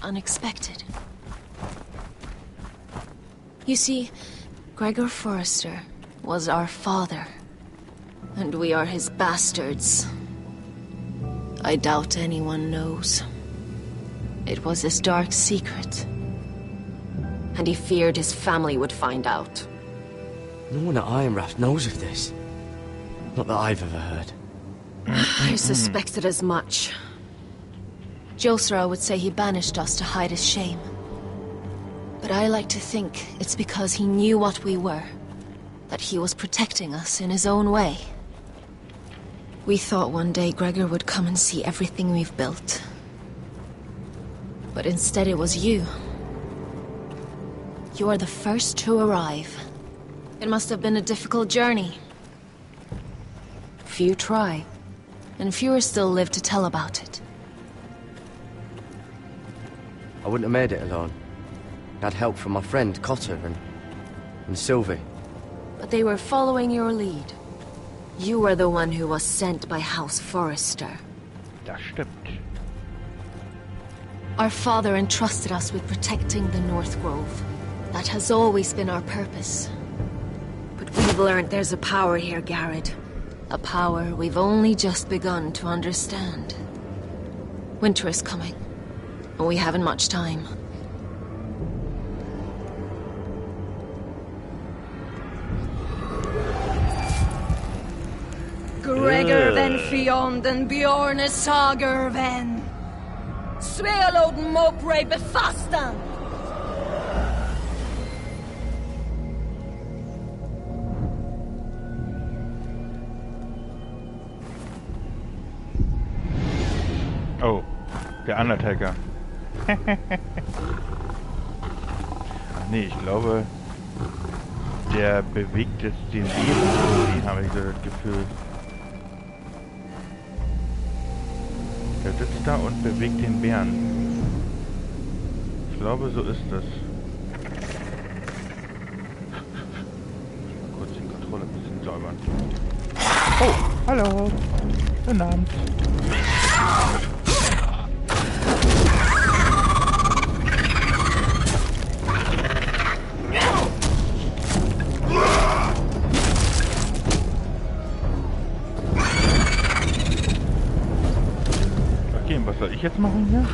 unexpected. You see, Gregor Forrester was our father, and we are his bastards. I doubt anyone knows. It was his dark secret, and he feared his family would find out. No one at Ironrath knows of this. Not that I've ever heard. I suspected as much. Josra would say he banished us to hide his shame. But I like to think it's because he knew what we were. That he was protecting us in his own way. We thought one day Gregor would come and see everything we've built. But instead it was you. You are the first to arrive. It must have been a difficult journey. Few try, and fewer still live to tell about it. I wouldn't have made it alone. I had help from my friend Cotter and Sylvie. But they were following your lead. You were the one who was sent by House Forrester. Das stimmt. Our father entrusted us with protecting the North Grove. That has always been our purpose. But we've learned there's a power here, Garrett. A power we've only just begun to understand. Winter is coming, and we haven't much time. Gregor ven Fionden Bjorne Sager ven. Svealoden Mopre befastan. Oh, der Undertaker. Ach nee, ich glaube, der bewegt jetzt den Bären, habe ich so das Gefühl. Der sitzt da und bewegt den Bären. Ich glaube, so ist das. Kurz die Kontrolle ein bisschen säubern. Oh, hallo. Guten Abend. Okay, was soll ich jetzt machen hier?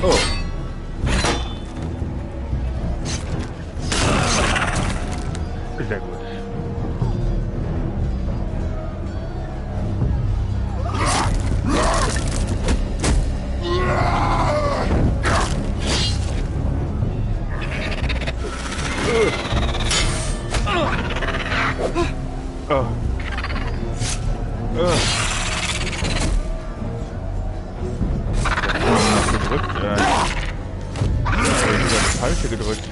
Oh. Sehr gut. Oh. Gedrückt, das Falsche gedrückt.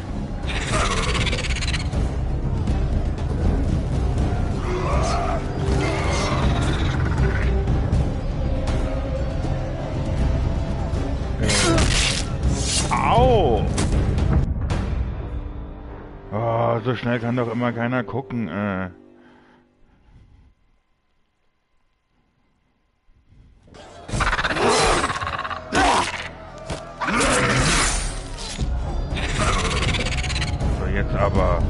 Au! Oh, so schnell kann doch immer keiner gucken. So, jetzt aber.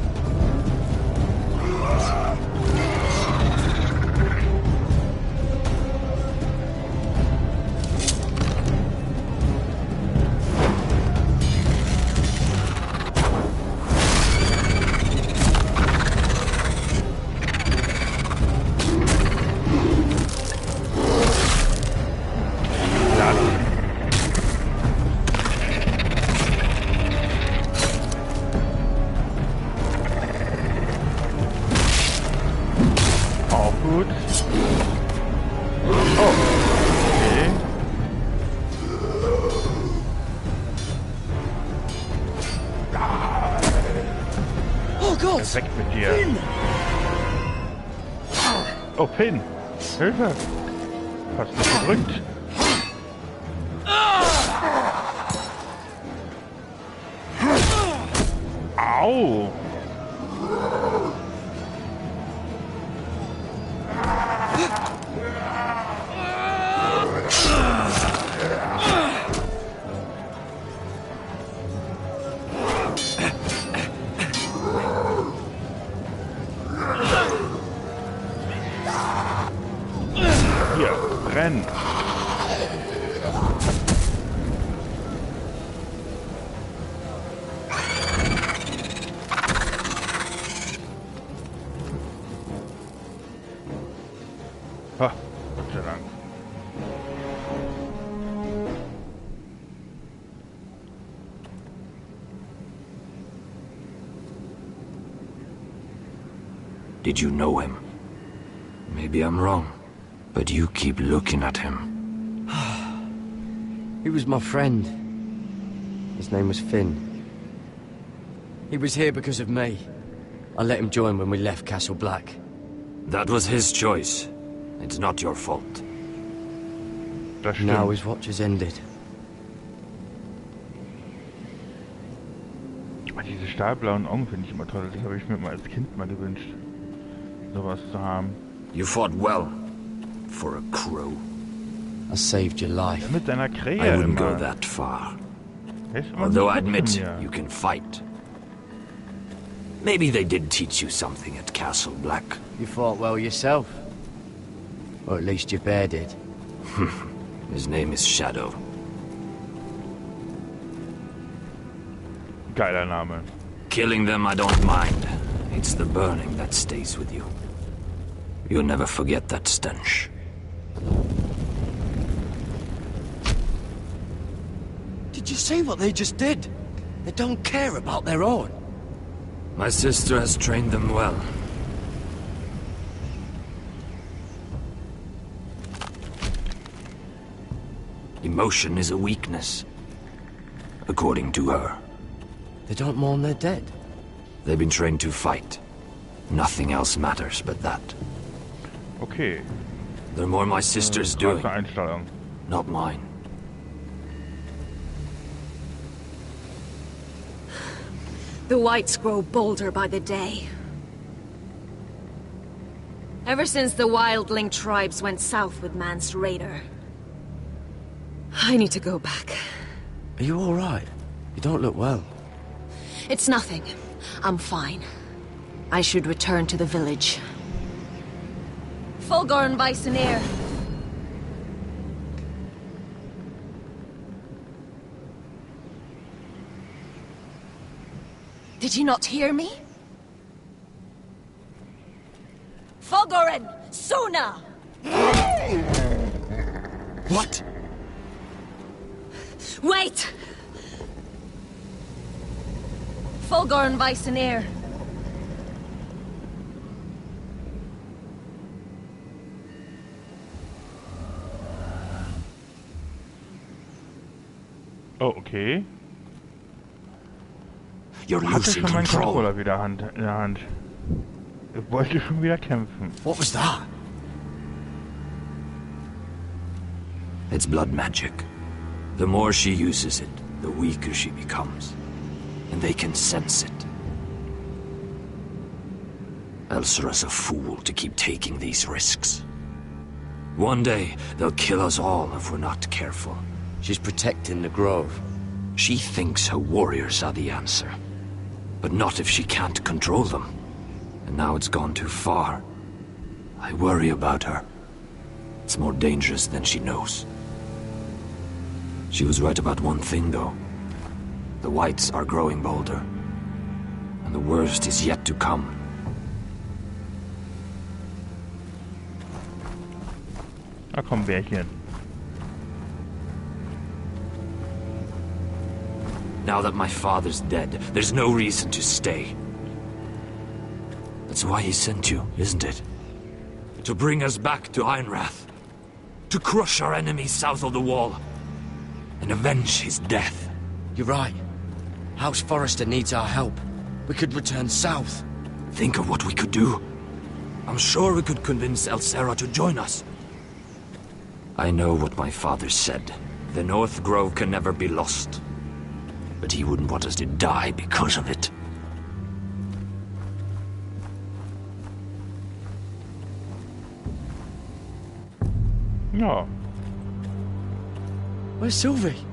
Gut. Oh. Okay. Oh Gott! Weg mit dir. Finn. Oh, Finn. Hilfe. Fast nicht gedrückt. Au. Hier, renn! Ha, Gott sei Dank. Did you know him? Maybe I'm wrong, but you keep looking at him. He was my friend. His name was Finn. He was here because of me. I let him join when we left Castle Black. That was his choice. It's not your fault. Now his watch has ended. Diese stahlblauen Augen finde ich immer toll. Das habe ich mir mal als Kind mal gewünscht, sowas zu haben. You fought well. For a crow. I saved your life. Mit seiner Krähe I wouldn't immer. go that far. Although I admit, you can fight. Maybe they did teach you something at Castle Black. You fought well yourself. Or at least your bear did. His name is Shadow. Geiler Name. Killing them I don't mind. It's the burning that stays with you. You'll never forget that stench. Did you see what they just did? They don't care about their own. My sister has trained them well. Emotion is a weakness, according to her. They don't mourn their dead. They've been trained to fight. Nothing else matters but that. Okay. They're more my sister's doing, Einstellung. not mine. The whites grow bolder by the day. Ever since the wildling tribes went south with Man's raider. I need to go back. Are you all right? You don't look well. It's nothing. I'm fine. I should return to the village. Fulgorn Bysonir. Did you not hear me? Fulgorn! Suna! What? Wait! Fulgorn Bysonir. Oh, okay. You're Hatte losing schon meinen control. Controller wieder in der Hand. Ich wollte schon wieder kämpfen. What was that? It's blood magic. The more she uses it, the weaker she becomes. And they can sense it. Elsera's a fool to keep taking these risks. One day, they'll kill us all if we're not careful. She's protecting the grove. She thinks her warriors are the answer. But not if she can't control them. And now it's gone too far. I worry about her. It's more dangerous than she knows. She was right about one thing, though. The whites are growing bolder. And the worst is yet to come. Na komm, Bärchen. Now that my father's dead, there's no reason to stay. That's why he sent you, isn't it? To bring us back to Einrath. To crush our enemies south of the wall. And avenge his death. You're right. House Forrester needs our help. We could return south. Think of what we could do. I'm sure we could convince Elsera to join us. I know what my father said. The North Grove can never be lost. But he wouldn't want us to die because of it. Ja. Where's Sylvie?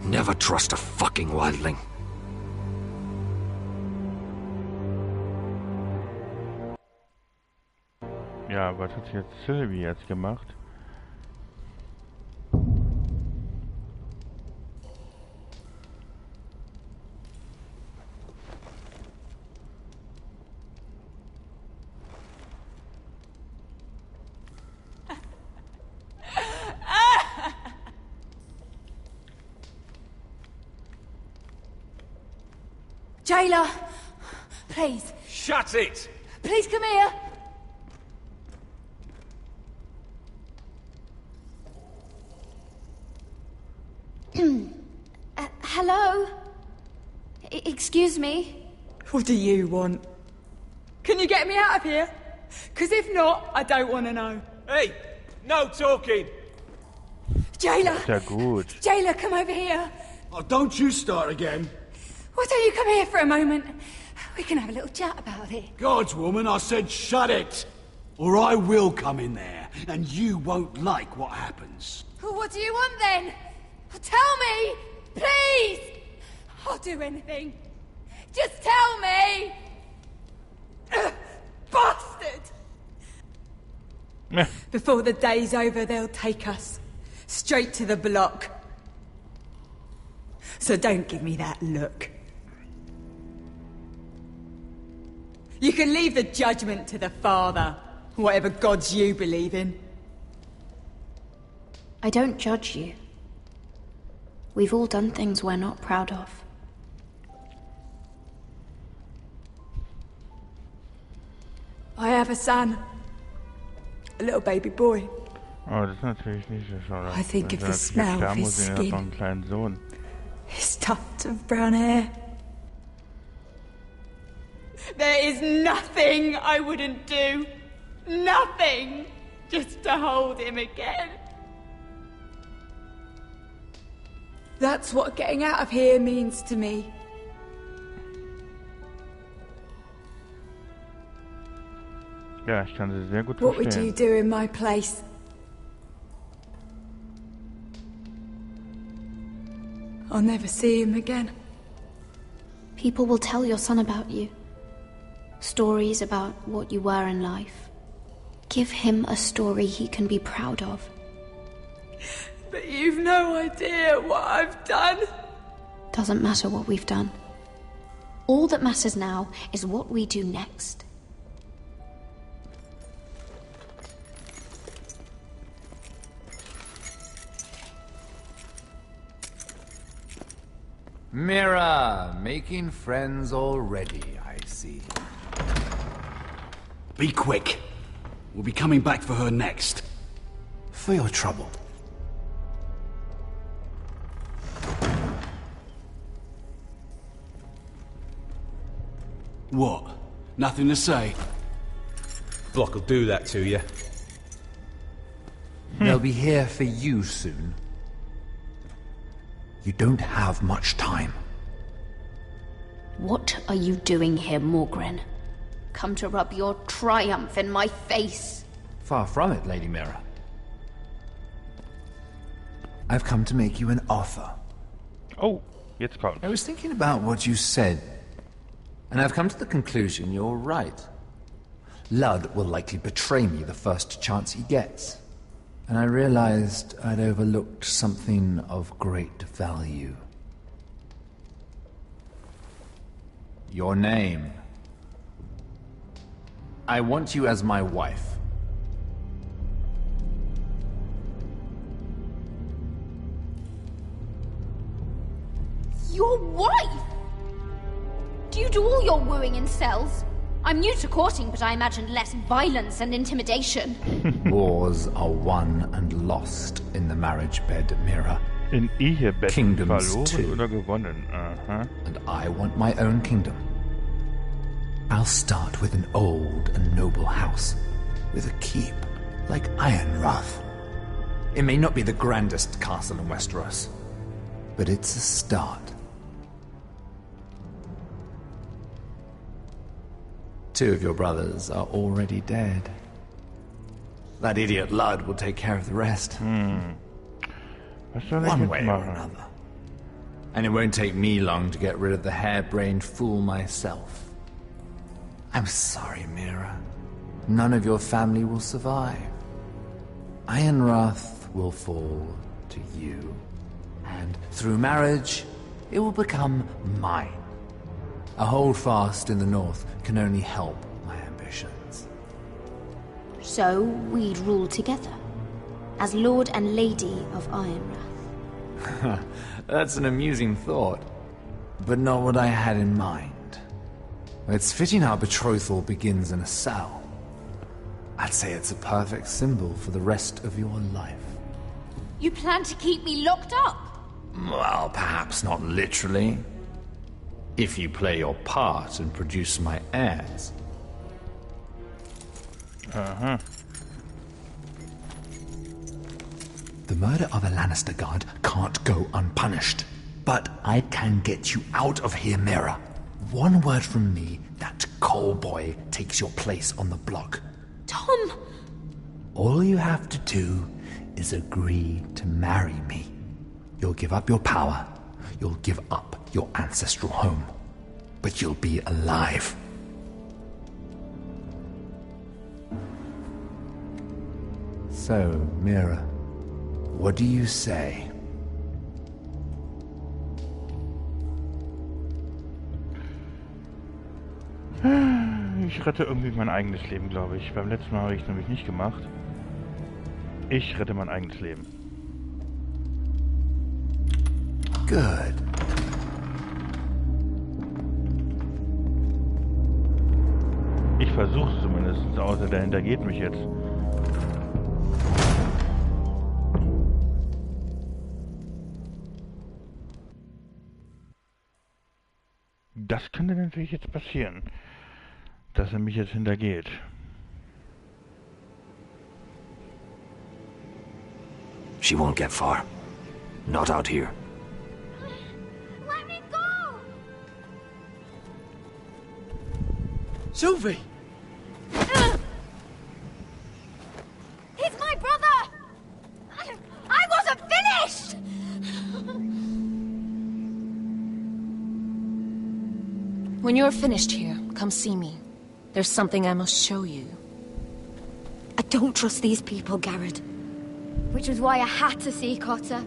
Never trust a fucking wildling. Ja, was hat jetzt Sylvie jetzt gemacht? Jailer, please. Shut it! Please come here. Hello? Excuse me? What do you want? Can you get me out of here? Because if not, I don't want to know. Hey, no talking. Jailer! Sehr gut. Jailer, come over here. Oh, don't you start again. Why don't you come here for a moment? We can have a little chat about it. God's woman, I said shut it. Or I will come in there, and you won't like what happens. Well, what do you want then? Tell me! Please! I'll do anything. Just tell me! Bastard! Before the day's over, they'll take us straight to the block. So don't give me that look. You can leave the judgment to the Father, whatever gods you believe in. I don't judge you. We've all done things we're not proud of. I have a son. A little baby boy. Oh, das ist natürlich nicht so schade. I think of the smell of his skin. Einen kleinen Sohn. His tuft of brown hair. There is nothing I wouldn't do. Nothing. Just to hold him again. That's what getting out of here means to me. Ja, ich kann sie sehr gut What would verstehen. you do in my place? I'll never see him again. People will tell your son about you. Stories about what you were in life. Give him a story he can be proud of. But you've no idea what I've done. Doesn't matter what we've done. All that matters now is what we do next. Mira, making friends already, I see. Be quick. We'll be coming back for her next. For your trouble. What? Nothing to say? Block will do that to you. They'll be here for you soon. You don't have much time. What are you doing here, Morgren? Come to rub your triumph in my face? Far from it, Lady Mira. I've come to make you an offer. Oh, jetzt kommt's. I was thinking about what you said, and I've come to the conclusion you're right. Ludd will likely betray me the first chance he gets. And I realized I'd overlooked something of great value. Your name. I want you as my wife. Your wife? Do you do all your wooing in cells? I'm new to courting, but I imagined less violence and intimidation. Wars are won and lost in the marriage bed, Mira. In Ehebett Kingdoms verloren too. oder gewonnen. Aha. And I want my own kingdom. I'll start with an old and noble house, with a keep like Ironrath. It may not be the grandest castle in Westeros, but it's a start. Two of your brothers are already dead. That idiot Ludd will take care of the rest. Was soll ich One jetzt way or machen? another. And it won't take me long to get rid of the harebrained fool myself. I'm sorry, Mira. None of your family will survive. Ironrath will fall to you. And through marriage, it will become mine. A holdfast in the north can only help my ambitions. So we'd rule together, as Lord and Lady of Ironrath. That's an amusing thought, but not what I had in mind. It's fitting our betrothal begins in a cell. I'd say it's a perfect symbol for the rest of your life. You plan to keep me locked up? Well, perhaps not literally. If you play your part and produce my heirs. Uh-huh. The murder of a Lannister guard can't go unpunished. But I can get you out of here, Mira. One word from me, that coal boy takes your place on the block. Tom! All you have to do is agree to marry me. You'll give up your power. You'll give up your ancestral home. But you'll be alive. So, Mira, what do you say? Ich rette irgendwie mein eigenes Leben, glaube ich. Beim letzten Mal habe ich es nämlich nicht gemacht. Ich rette mein eigenes Leben. Good. Ich versuche es zumindest, außer der hintergeht mich jetzt. Das könnte natürlich jetzt passieren, dass er mich jetzt hintergeht. She won't get far. Not out here. Let me go! Sylvie! He's my brother! I wasn't finished! When you're finished here, come see me. There's something I must show you. I don't trust these people, Garrett. Which was why I had to see Cotter.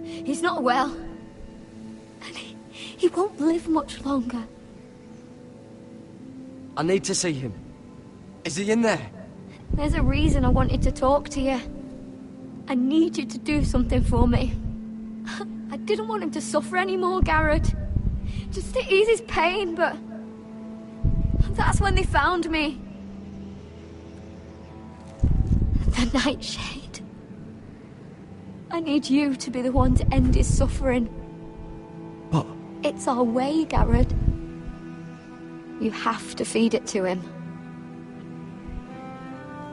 He's not well. And he won't live much longer. I need to see him. Is he in there? There's a reason I wanted to talk to you. I need you to do something for me. I didn't want him to suffer anymore, Garrett. Just to ease his pain, but... that's when they found me. The Nightshade. I need you to be the one to end his suffering. But... it's our way, Garrett. You have to feed it to him.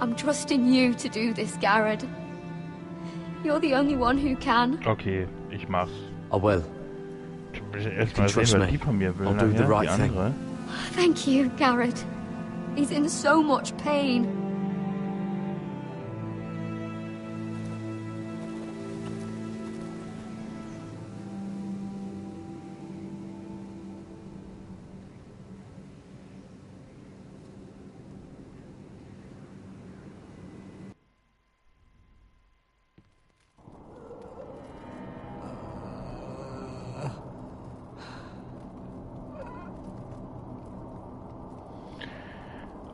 I'm trusting you to do this, Garrett. You're the only one who can. Okay, ich mach's. I will. Erstmal sehen, was die von mir will, I'll do the right die andere. Thank you, Garrett. He's in so much pain.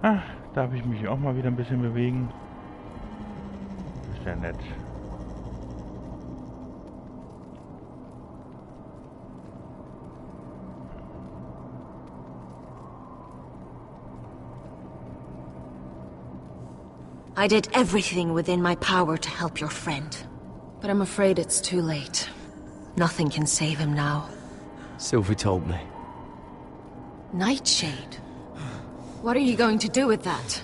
Ah, darf ich mich auch mal wieder ein bisschen bewegen? Ist ja nett. I did everything within my power to help your friend. But I'm afraid it's too late. Nothing can save him now. Sylvie told me. Nightshade? What are you going to do with that?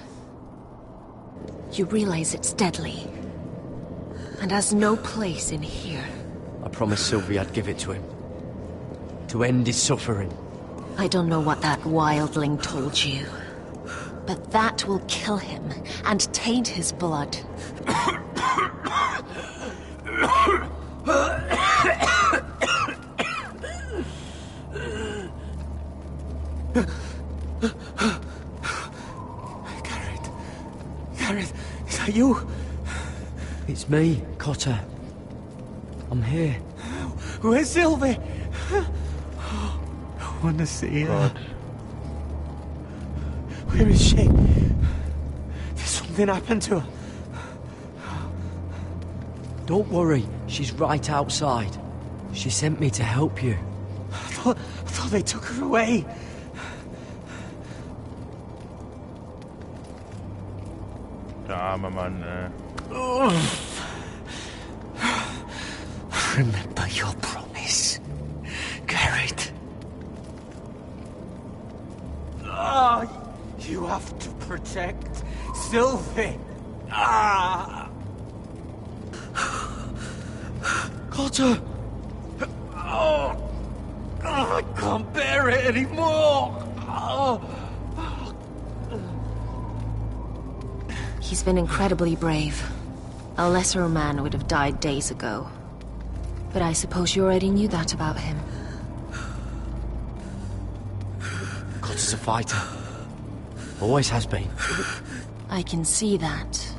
You realize it's deadly. And has no place in here. I promised Sylvie I'd give it to him. To end his suffering. I don't know what that wildling told you. But that will kill him and taint his blood. Garrett, is that you? It's me, Cotter. I'm here. Where's Sylvie? I want to see her. Where is she? Did something happen to her? Don't worry, she's right outside. She sent me to help you. I thought they took her away. armer Mann, Remember your promise, Garrett. You have to protect Sylvie. Cotter! I can't bear it anymore! He's been incredibly brave. A lesser man would have died days ago. But I suppose you already knew that about him. Cotter's a fighter. Always has been. I can see that.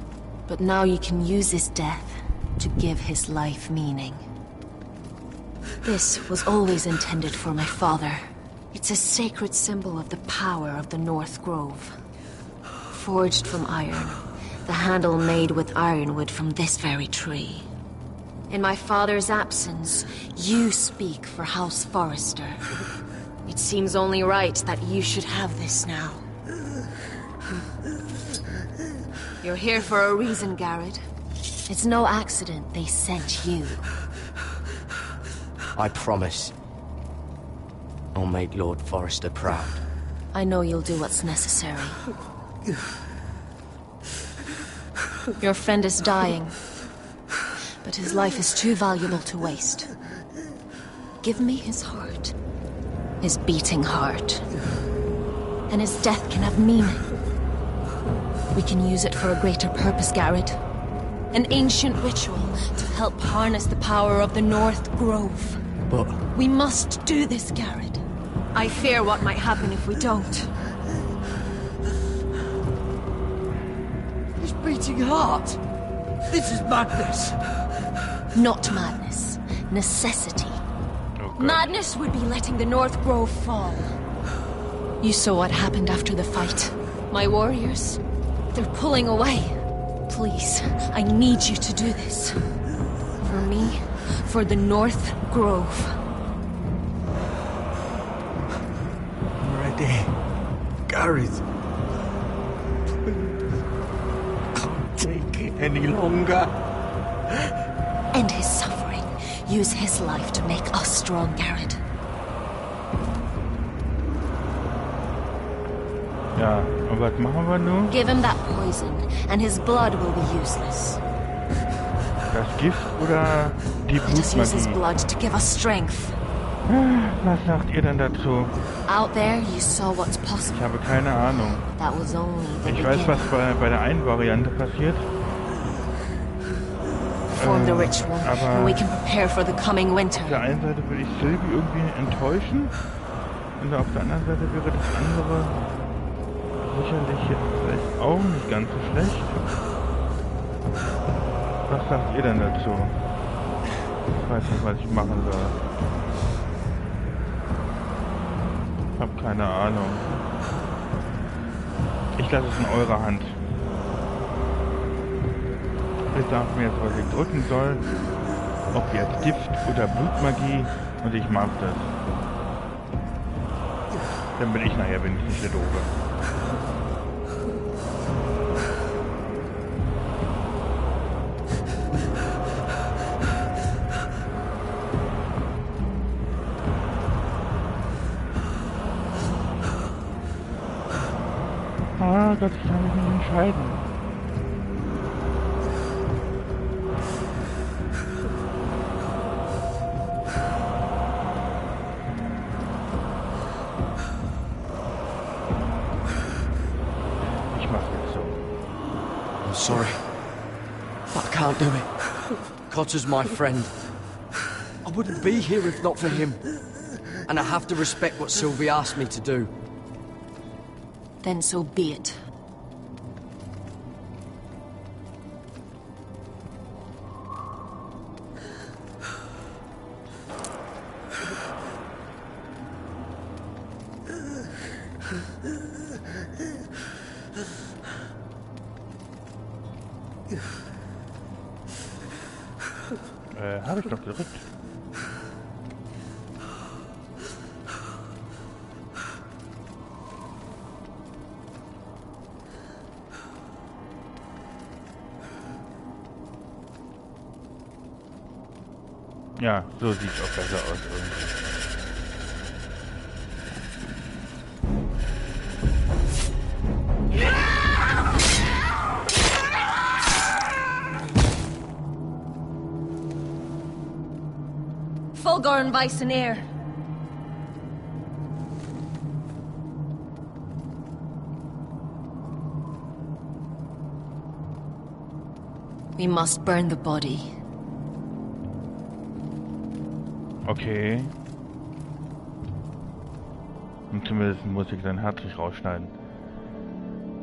But now you can use his death to give his life meaning. This was always intended for my father. It's a sacred symbol of the power of the North Grove. Forged from iron, the handle made with ironwood from this very tree. In my father's absence, you speak for House Forrester. It seems only right that you should have this now. You're here for a reason, Garrett. It's no accident they sent you. I promise. I'll make Lord Forrester proud. I know you'll do what's necessary. Your friend is dying, but his life is too valuable to waste. Give me his heart. His beating heart. And his death can have meaning. We can use it for a greater purpose, Garrett. An ancient ritual to help harness the power of the North Grove. But... we must do this, Garrett. I fear what might happen if we don't. His beating heart! This is madness! Not madness. Necessity. Madness would be letting the North Grove fall. You saw what happened after the fight. My warriors, they're pulling away. Please, I need you to do this. For me, for the North Grove. I'm ready. Gareth. I can't take it any longer. End his suffering. Use his life to make us strong, Garrett. Ja, und was machen wir nun? Give him that poison, and his blood will be useless. Das Gift oder die Let us use his Blutmagie? blood to give us strength. Was sagt ihr denn dazu? Out there, you saw what's possible. Ich habe keine Ahnung. That was only the Ich weiß, was bei der einen Variante passiert. Perform the ritual, and we can prepare for the coming winter. Auf der einen Seite will ich Sylvie irgendwie enttäuschen, und auf der anderen Seite wäre das andere sicherlich jetzt vielleicht auch nicht ganz so schlecht. Was sagt ihr denn dazu? Ich weiß nicht, was ich machen soll. Ich habe keine Ahnung. Ich lasse es in eurer Hand. Ihr sagt mir jetzt, was ich drücken soll. Ob jetzt Gift oder Blutmagie. Und ich mag das. Dann bin ich nachher wenigstens der Doofe. Ah Gott, ich kann mich nicht entscheiden. Ich mach jetzt so. I'm sorry, but I can't do it. Cotter's my friend. I wouldn't be here if not for him. And I have to respect what Sylvie asked me to do. Then so be it. Habe ich doch gedrückt. Ja, so sieht es auch besser aus irgendwie. Fulgorn Weisseneer. We must burn the body. Okay. Und zumindest muss ich dann herzlich rausschneiden.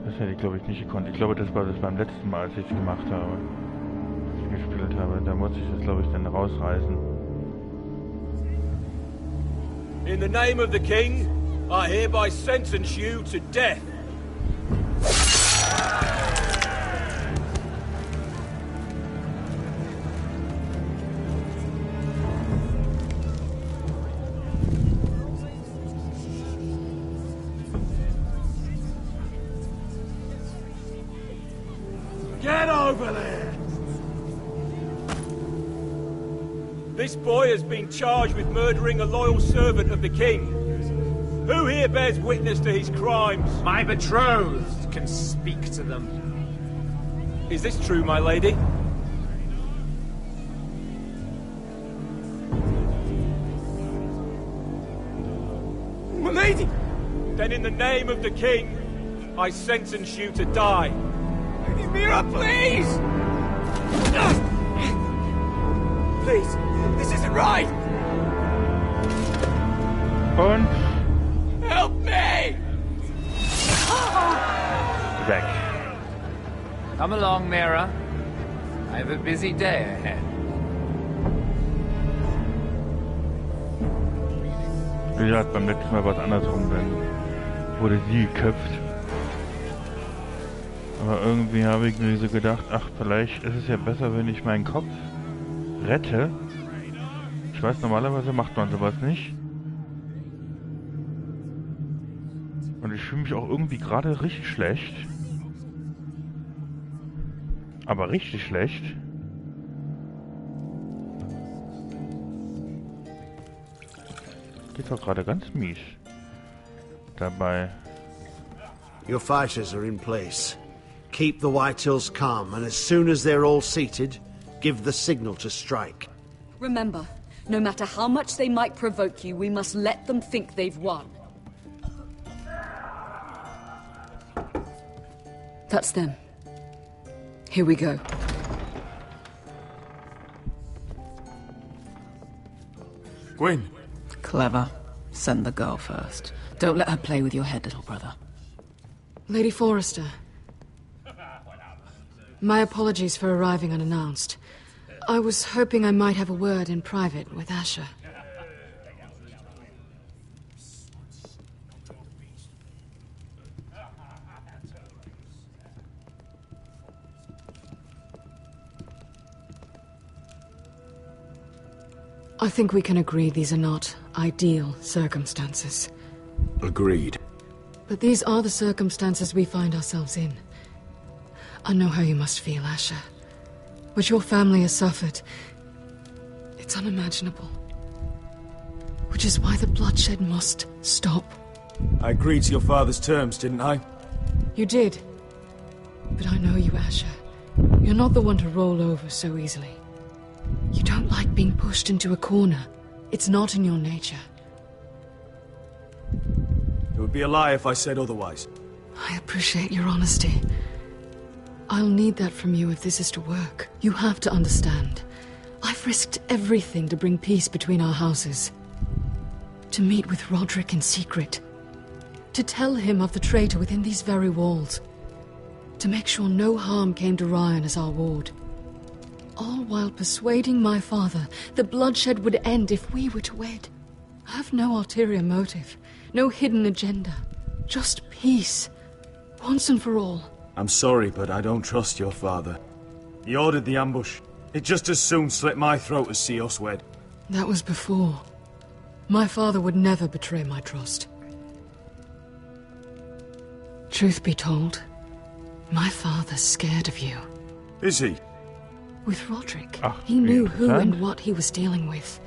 Das hätte ich, glaube ich, nicht gekonnt. Ich glaube, das war das beim letzten Mal, als ich es gemacht habe. Als ich gespielt habe. Da muss ich das, glaube ich, dann rausreißen. In the name of the king, I hereby sentence you to death. Get over there! This boy has been charged with murdering a loyal servant of the king. Who here bears witness to his crimes? My betrothed can speak to them. Is this true, my lady? My lady! Then in the name of the king, I sentence you to die. Lady Mira, please! Please, this isn't right! Und? Help me! Weg. Come along, Mira. I have a busy day ahead. Wie gesagt, beim letzten Mal war es andersrum, dann wurde sie geköpft. Aber irgendwie habe ich mir so gedacht, ach, vielleicht ist es ja besser, wenn ich meinen Kopf rette. Ich weiß, normalerweise macht man sowas nicht. Und ich fühle mich auch irgendwie gerade richtig schlecht. Aber richtig schlecht. Geht doch gerade ganz mies. Dabei. Your fighters are in place. Keep the Whitehills calm, and as soon as they're all seated, give the signal to strike. Remember, no matter how much they might provoke you, we must let them think they've won. That's them. Here we go. Gwyn. Clever. Send the girl first. Don't let her play with your head, little brother. Lady Forrester. My apologies for arriving unannounced. I was hoping I might have a word in private with Asher. I think we can agree these are not ideal circumstances. Agreed. But these are the circumstances we find ourselves in. I know how you must feel, Asher. What your family has suffered, it's unimaginable. Which is why the bloodshed must stop. I agreed to your father's terms, didn't I? You did. But I know you, Asher. You're not the one to roll over so easily. You don't like being pushed into a corner. It's not in your nature. It would be a lie if I said otherwise. I appreciate your honesty. I'll need that from you if this is to work. You have to understand. I've risked everything to bring peace between our houses. To meet with Roderick in secret. To tell him of the traitor within these very walls. To make sure no harm came to Ryan as our ward. All while persuading my father the bloodshed would end if we were to wed. I have no ulterior motive, no hidden agenda. Just peace, once and for all. I'm sorry, but I don't trust your father. He ordered the ambush. He'd just as soon slit my throat as see us wed. That was before. My father would never betray my trust. Truth be told, my father's scared of you. Is he? With Roderick, Ach, he knew who interessant. and what he was dealing with.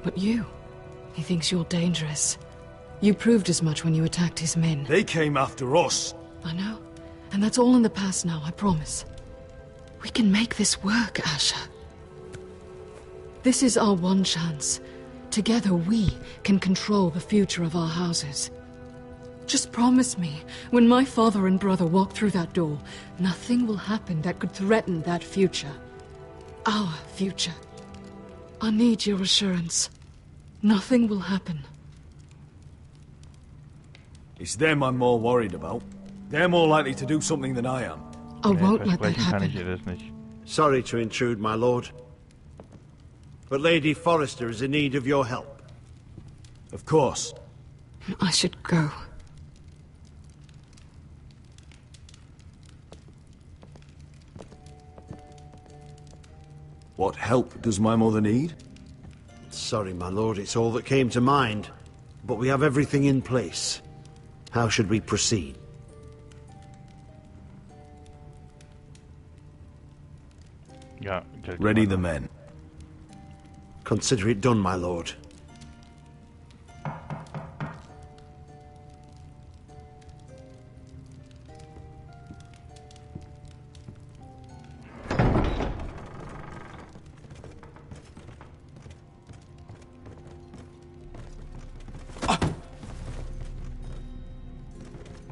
But you, he thinks you're dangerous. You proved as much when you attacked his men. They came after us. I know. And that's all in the past now, I promise. We can make this work, Asher. This is our one chance. Together we can control the future of our houses. Just promise me, when my father and brother walk through that door, nothing will happen that could threaten that future. Our future. I need your assurance. Nothing will happen. It's them I'm more worried about. They're more likely to do something than I am. I won't let that happen. Sorry to intrude, my lord. But Lady Forrester is in need of your help. Of course. I should go. What help does my mother need? Sorry, my lord, it's all that came to mind. But we have everything in place. How should we proceed? Ja, ready the men. Consider it done, my lord.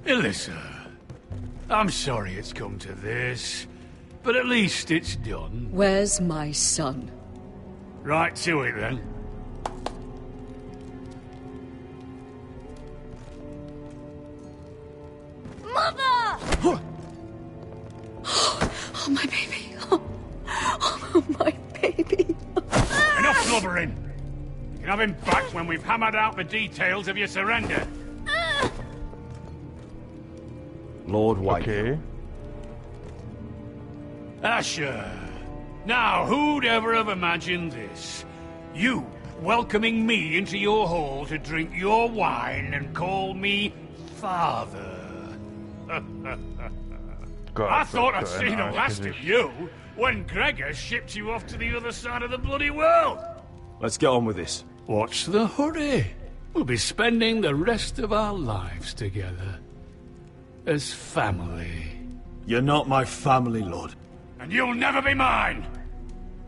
Alyssa, I'm sorry it's come to this, but at least it's done. Where's my son? Right to it, then. Mother! Oh, my baby. Oh, my baby. Enough blubbering! You can have him back when we've hammered out the details of your surrender. Lord White. Okay. Asher. Now, who'd ever have imagined this? You welcoming me into your hall to drink your wine and call me father. I thought I'd seen the last of you when Gregor shipped you off to the other side of the bloody world. Let's get on with this. What's the hurry? We'll be spending the rest of our lives together. As family. You're not my family, Lord. And you'll never be mine!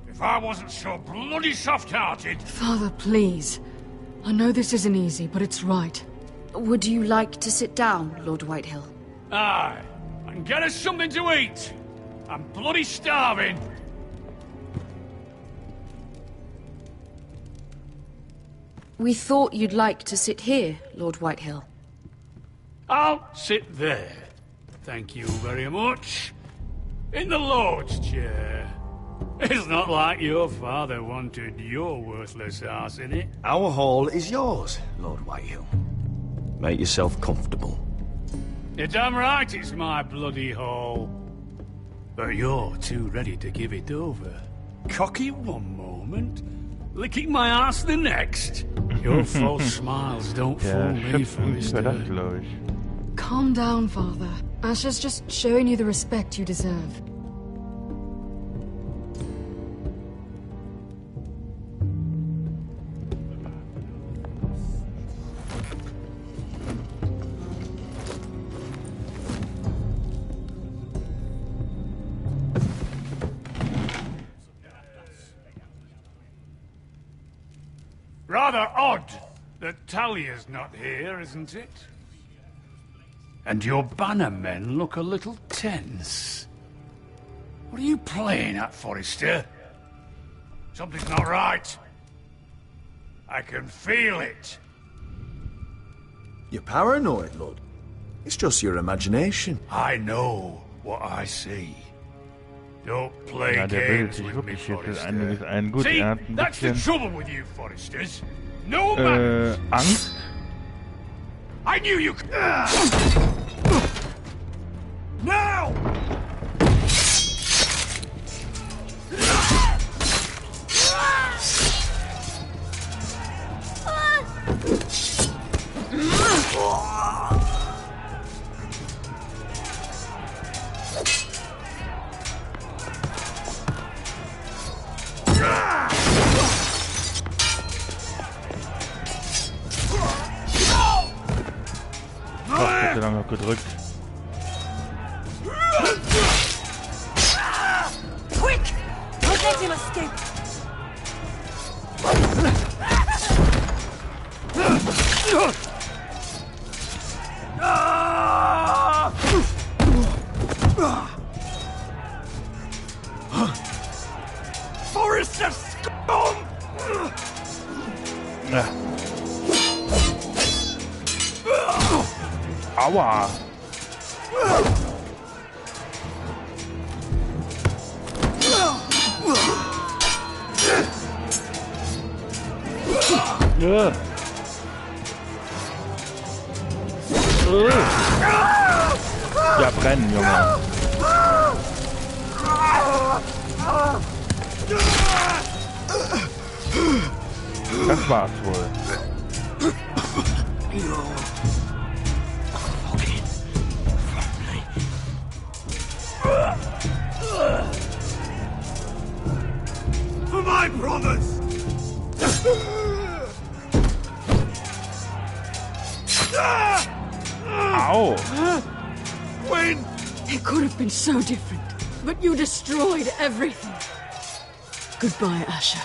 If I wasn't so bloody soft-hearted... Father, please. I know this isn't easy, but it's right. Would you like to sit down, Lord Whitehill? Aye. And get us something to eat. I'm bloody starving. We thought you'd like to sit here, Lord Whitehill. I'll sit there. Thank you very much. In the Lord's chair. It's not like your father wanted your worthless ass in it. Our hall is yours, Lord Whitehill. Make yourself comfortable. You're damn right it's my bloody hall. But you're too ready to give it over. Cocky one moment, licking my ass the next. Your false smiles don't fool me, Forrester. Calm down, Father. Asher's just showing you the respect you deserve. Rather odd that Talia's not here, isn't it? And your banner men look a little tense. What are you playing at, Forrester? Something's not right. I can feel it. You're paranoid, Lord. It's just your imagination. I know what I see. Don't play games with me, Forrester. See, that's the trouble with you, Forresters. No manners. Angst? I knew you could... Now! noch gedrückt. Quick! Don't let him escape! Forrester scum! Aua! Ja. Ja, brennen, Junge. Das war's wohl. For my brothers! Ow! When? It could have been so different, but you destroyed everything. Goodbye, Asher.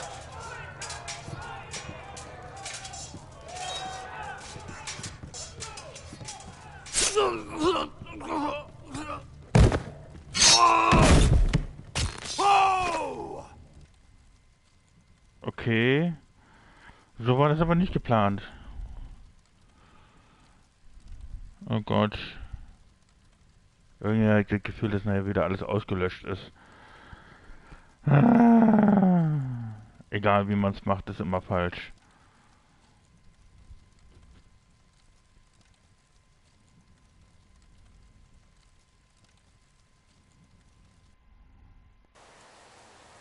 Okay. So war das aber nicht geplant. Oh Gott. Irgendwie habe ich das Gefühl, dass nachher wieder alles ausgelöscht ist. Egal wie man es macht, ist immer falsch.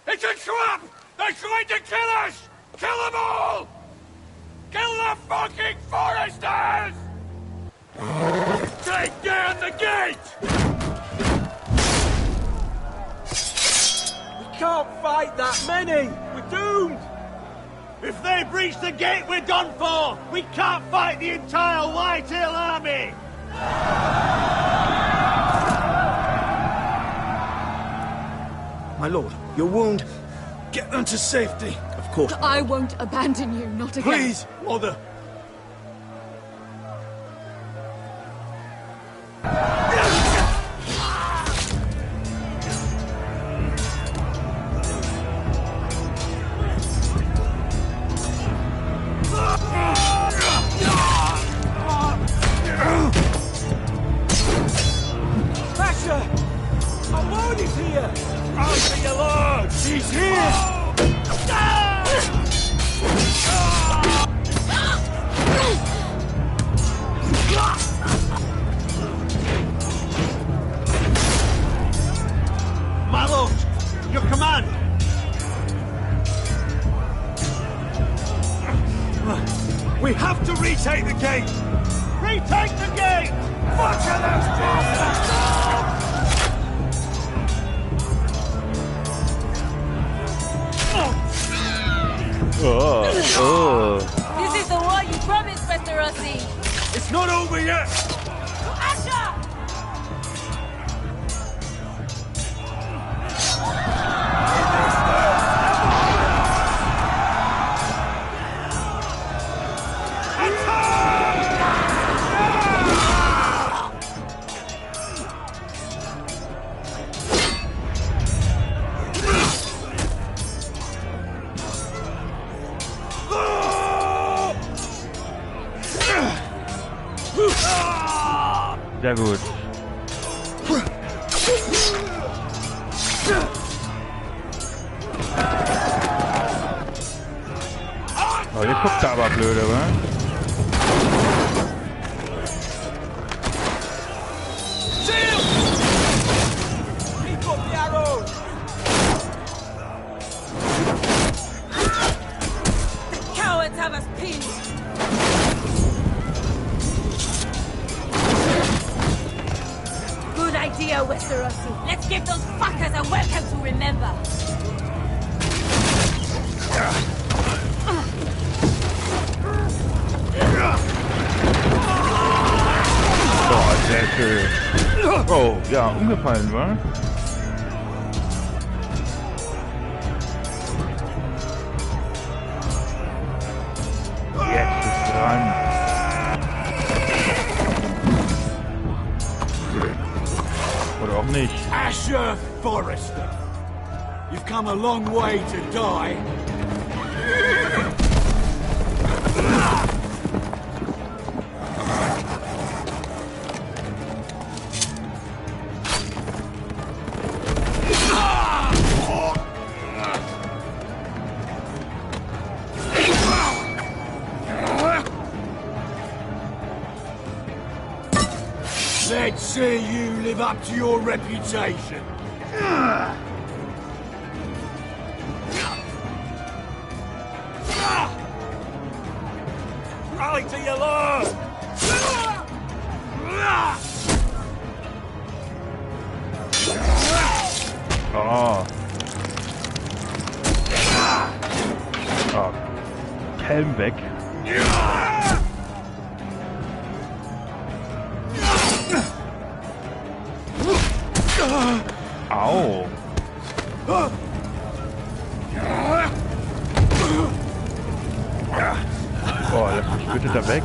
It's a trap! They're trying to kill us! Kill them all! Kill the fucking foresters! Take down the gate! We can't fight that many! We're doomed! If they breach the gate, we're done for! We can't fight the entire Whitetail army! My lord, your wound. Get them to safety. Of course. I won't abandon you, not again. Please, mother. Asher! Our lord is here! I'll be your lord! He's here! My lord, your command! We have to retake the gate! Retake the gate! Butcher those bastards! This is the war you promised, Mr. Rossi! It's not over yet! Asher! Sehr gut. Oh, jetzt guckt er aber blöde, wa? Keep up the arrows! The cowards have us pinned! Good idea, Westerosi. Let's give those fuckers a welcome to remember. Boah, sehr ja, umgefallen war. Jetzt ist dran. Oder auch nicht. Asher Forrester, you've come a long way to die. Let's see you live up to your reputation. Rally to your lord! Oh. Oh. Helm weg. Au. Oh, lass mich bitte da weg.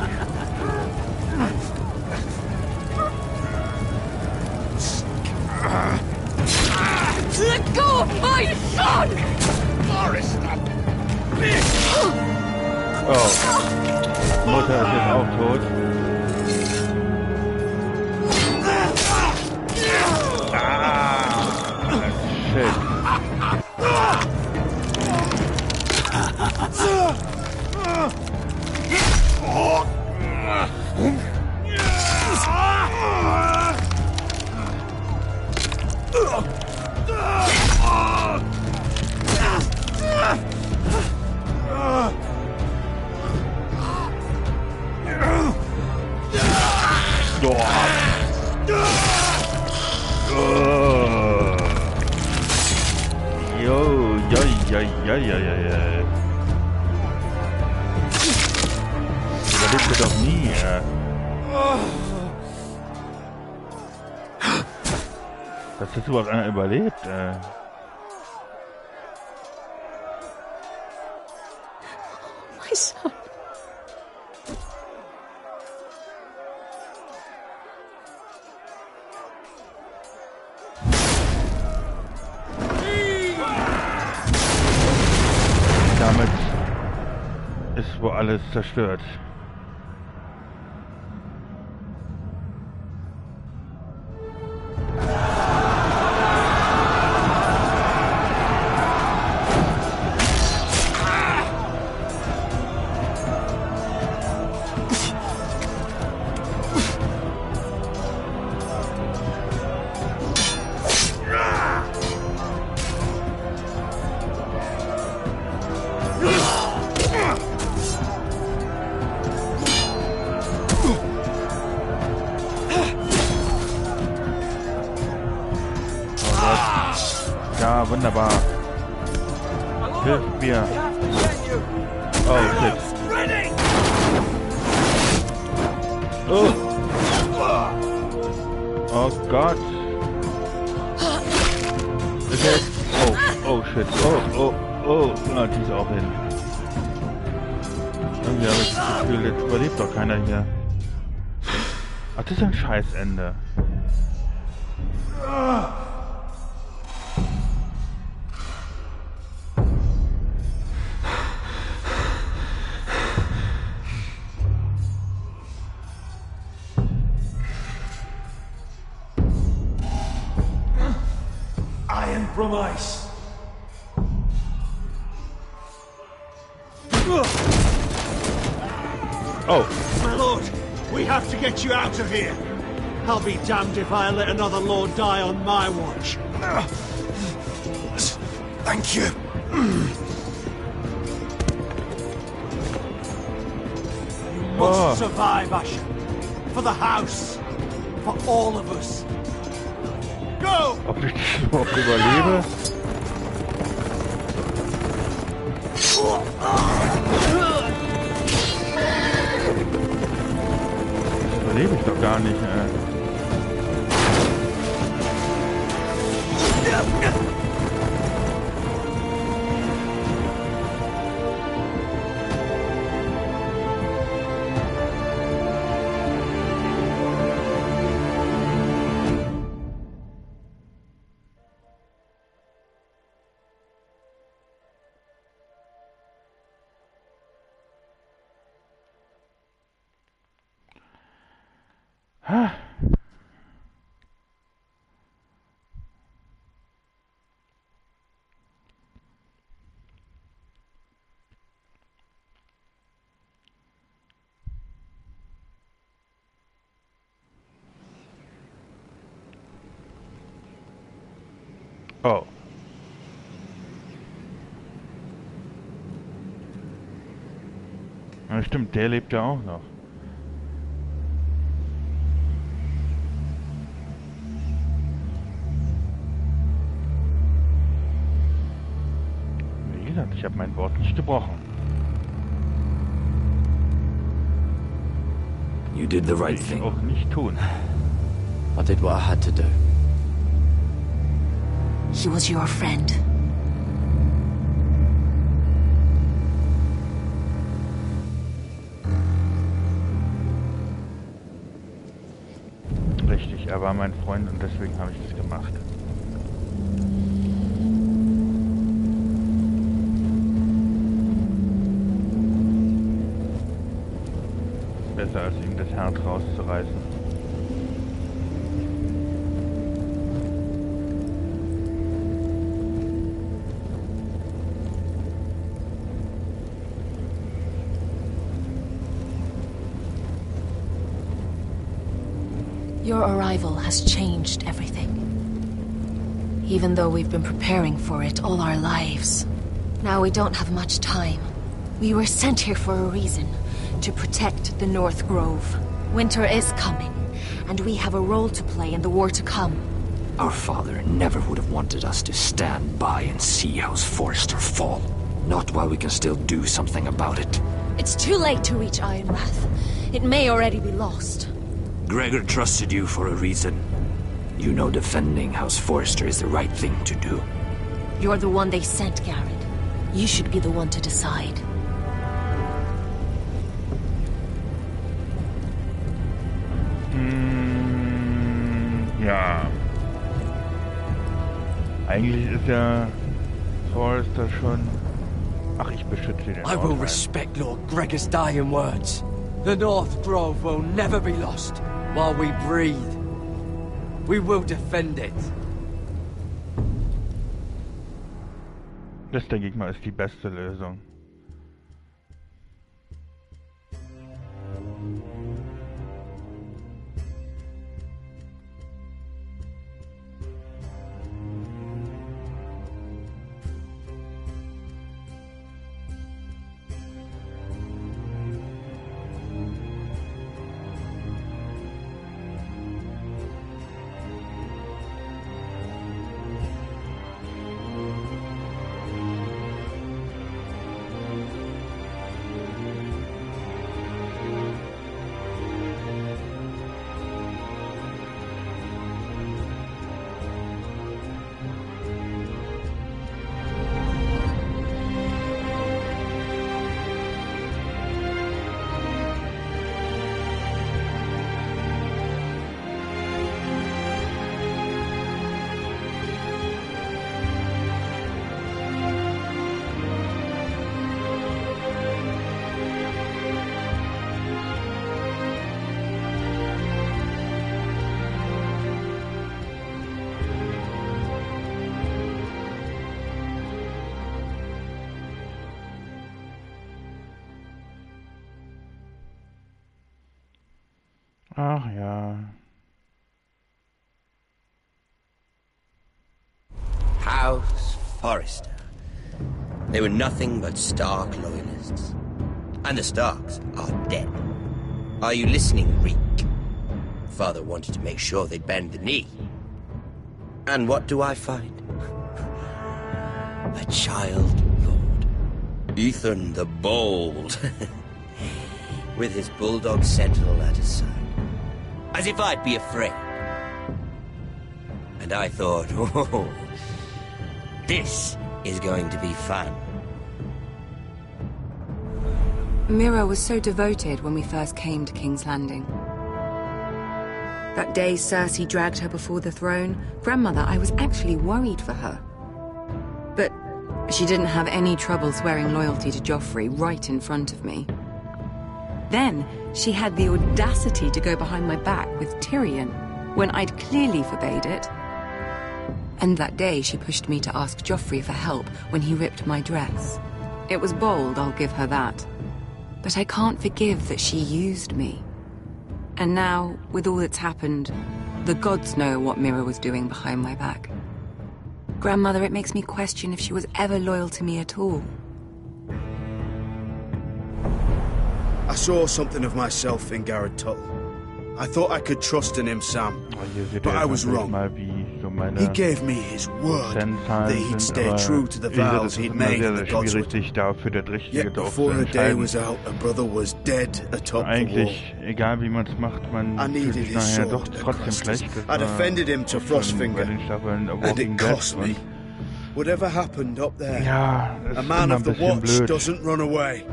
Let go of my son! Oh. Mutter ist jetzt auch tot. Shit. Ja. Überlebt ihr doch nie, Dass das überhaupt einer überlebt, My son. Damit ist wohl alles zerstört. Ja, wunderbar. Hilf mir. Oh, shit. Oh. Oh Gott. Ist er jetzt? Oh, shit. Oh, die ist auch hin. Irgendwie habe ich das Gefühl, jetzt überlebt doch keiner hier. Ach, das ist ein Scheißende. Iron from ice. Oh. My lord, we have to get you out of here. I'll be damned if I let another lord die on my watch. Thank you. You must survive, Asher. For the house. For all of us. Go! Ob ich das überhaupt überlebe? Das überlebe ich doch gar nicht, Oh. Ja, stimmt, der lebt ja auch noch. Wie gesagt, ich habe mein Wort nicht gebrochen. You did the right thing. Auch nicht tun. I did what I had to do. He was your friend. Richtig, er war mein Freund und deswegen habe ich das gemacht. Besser als ihm das Herz rauszureißen. Your arrival has changed everything. Even though we've been preparing for it all our lives. Now we don't have much time. We were sent here for a reason. To protect the North Grove. Winter is coming, and we have a role to play in the war to come. Our father never would have wanted us to stand by and see House Forrester fall. Not while we can still do something about it. It's too late to reach Ironrath. It may already be lost. Gregor trusted you for a reason. You know defending House Forrester is the right thing to do. You're the one they sent, Garrett. You should be the one to decide. Ja. Eigentlich ist ja Forrester schon... Ach, ich beschütze den I will respect Lord Gregor's dying words. The North Grove will never be lost while we breathe. We will defend it. Das, denke ich mal, ist die beste Lösung. Ach ja. House Forrester. They were nothing but Stark loyalists. And the Starks are dead. Are you listening, Reek? Father wanted to make sure they'd bend the knee. And what do I find? A child lord. Ethan the Bold. With his bulldog sentinel at his side. As if I'd be afraid. And I thought, oh, This is going to be fun. Mira was so devoted when we first came to King's Landing. That day Cersei dragged her before the throne, Grandmother, I was actually worried for her. But she didn't have any trouble swearing loyalty to Joffrey right in front of me. Then she had the audacity to go behind my back with Tyrion when I'd clearly forbade it. And that day she pushed me to ask Joffrey for help when he ripped my dress. It was bold, I'll give her that. But I can't forgive that she used me. And now, with all that's happened, the gods know what Mira was doing behind my back. Grandmother, it makes me question if she was ever loyal to me at all. I saw something of myself in Garrett Tuttle. I thought I could trust in him, Sam. But I was wrong. He gave me his word that he'd stay true to the vows he'd made in the Godswood. Yet before the day was out, a brother was dead atop the wall. I needed his sword across us. I'd offended him to Frostfinger, and it cost me. Whatever happened up there, a man of the Watch doesn't run away.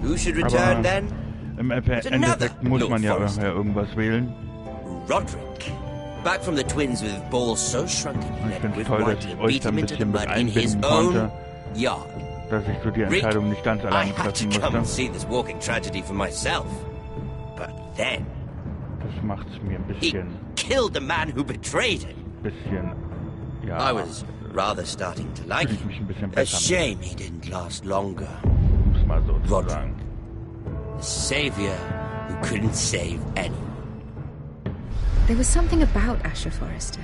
Who should return then? Im Endeffekt muss man ja irgendwas wählen. Roderick, back from the twins with balls so shrunken he let with toll, dass ich euch da ein bisschen mit einbinden konnte, dass ich so die Entscheidung nicht ganz alleine treffen musste. Das macht's mir ein bisschen... killed the man who betrayed him. Ja, I was rather starting to like him. A shame he didn't last longer. Muss mal so sagen. The savior who couldn't save anyone. There was something about Asher Forrester.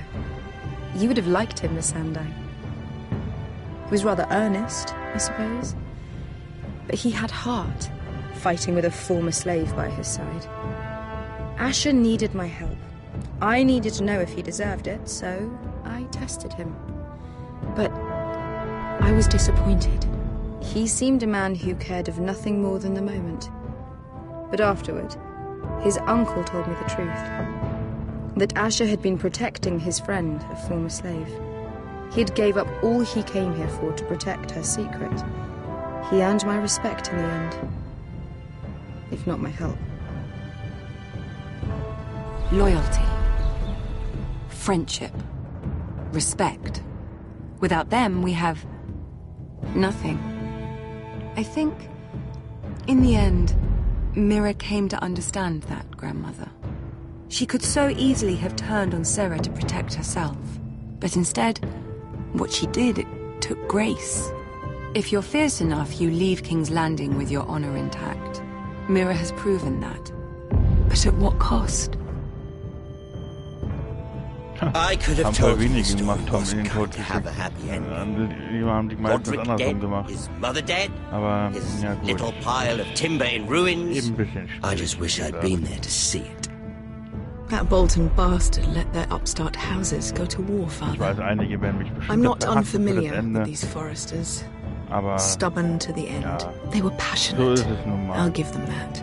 You would have liked him, Miss Sandine. He was rather earnest, I suppose. But he had heart, fighting with a former slave by his side. Asher needed my help. I needed to know if he deserved it, so I tested him. But I was disappointed. He seemed a man who cared of nothing more than the moment. But afterward, his uncle told me the truth. That Asher had been protecting his friend, a former slave. He had gave up all he came here for to protect her secret. He earned my respect in the end, if not my help. Loyalty. Friendship. Respect. Without them, we have... nothing. I think, in the end, Mira came to understand that, Grandmother. She could so easily have turned on Sarah to protect herself. But instead, what she did, it took grace. If you're fierce enough, you leave King's Landing with your honor intact. Mira has proven that. But at what cost? I could have told you the story wasn't going to have a happy ending. Roderick dead, his mother dead, his little pile of timber in ruins. I just wish I'd been there to see it. That Bolton bastard let their upstart houses go to war, Father. I'm not unfamiliar with these Forresters. Stubborn to the end. They were passionate. I'll give them that.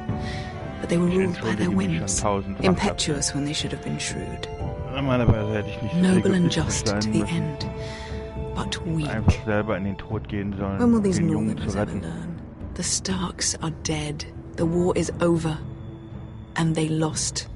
But they were ruled by their whims. Impetuous when they should have been shrewd. Noble and just to the end. But weak. When will these Northerners ever learn? The Starks are dead. The war is over. And they lost.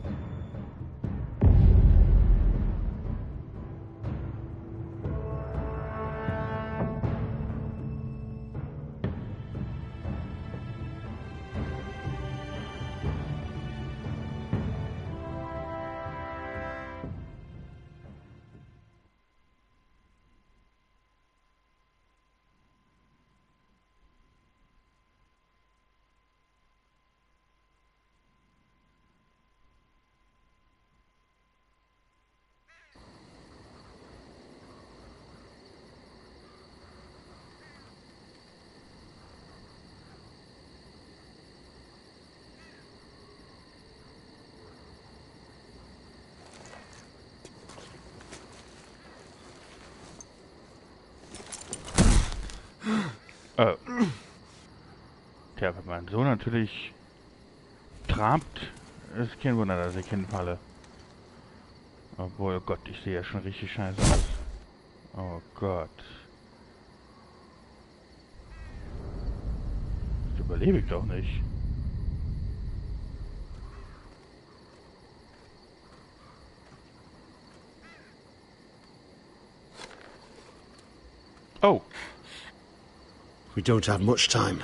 Tja, wenn man so natürlich trabt, ist kein Wunder, dass ich hinfalle. Obwohl, oh Gott, ich sehe ja schon richtig scheiße aus. Oh Gott. Das überlebe ich doch nicht. Oh. We don't have much time.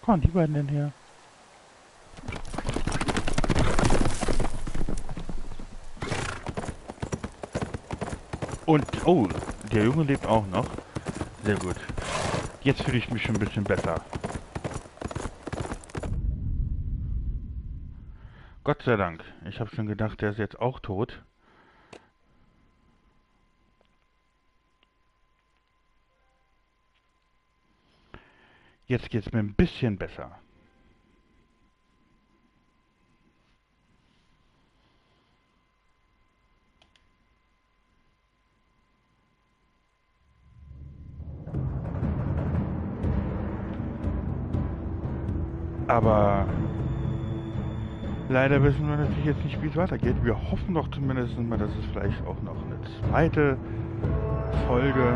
Kommen die beiden denn her? Und, oh, der Junge lebt auch noch. Sehr gut. Jetzt fühle ich mich schon ein bisschen besser. Gott sei Dank. Ich habe schon gedacht, der ist jetzt auch tot. Jetzt geht es mir ein bisschen besser. Aber leider wissen wir natürlich jetzt nicht, wie es weitergeht. Wir hoffen doch zumindest mal, dass es vielleicht auch noch eine zweite Folge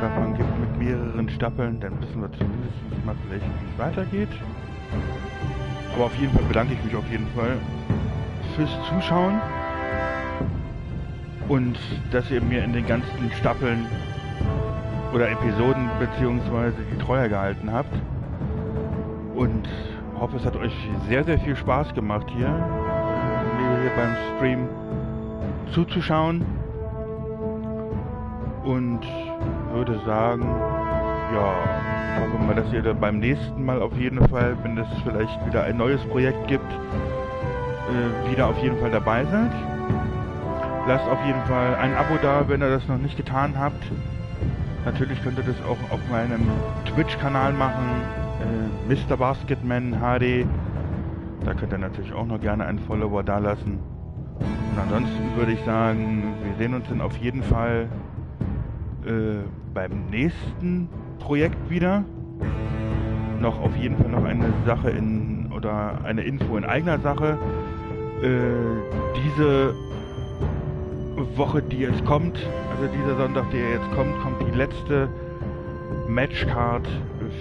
davon gibt mit mehreren Staffeln. Dann wissen wir zumindest mal vielleicht, wie es weitergeht. Aber auf jeden Fall bedanke ich mich auf jeden Fall fürs Zuschauen. Und dass ihr mir in den ganzen Staffeln oder Episoden beziehungsweise die Treue gehalten habt. Und hoffe, es hat euch sehr, sehr viel Spaß gemacht hier, mir hier beim Stream zuzuschauen. Und würde sagen, ja, ich hoffe mal, dass ihr dann beim nächsten Mal auf jeden Fall, wenn es vielleicht wieder ein neues Projekt gibt, wieder auf jeden Fall dabei seid. Lasst auf jeden Fall ein Abo da, wenn ihr das noch nicht getan habt. Natürlich könnt ihr das auch auf meinem Twitch-Kanal machen. Mr. Basketman HD. Da könnt ihr natürlich auch noch gerne einen Follower da lassen. Und ansonsten würde ich sagen, wir sehen uns dann auf jeden Fall beim nächsten Projekt wieder. Noch auf jeden Fall noch eine Sache oder eine Info in eigener Sache. Diese Woche, die jetzt kommt, also dieser Sonntag, der jetzt kommt, kommt die letzte Matchcard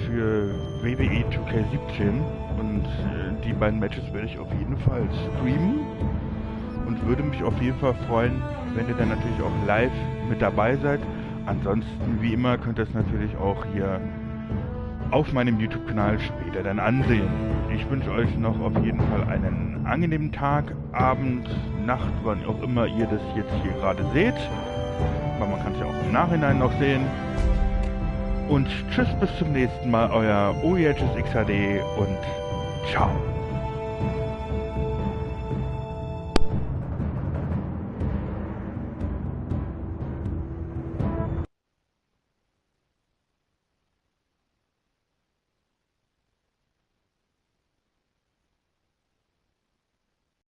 für WWE 2K17 und die beiden Matches werde ich auf jeden Fall streamen und würde mich auf jeden Fall freuen, wenn ihr dann natürlich auch live mit dabei seid. Ansonsten, wie immer, könnt ihr es natürlich auch hier auf meinem YouTube-Kanal später dann ansehen. Ich wünsche euch noch auf jeden Fall einen angenehmen Tag, Abend, Nacht, wann auch immer ihr das jetzt hier gerade seht. Aber man kann es ja auch im Nachhinein noch sehen. Und tschüss, bis zum nächsten Mal, euer OEHSXHD und ciao.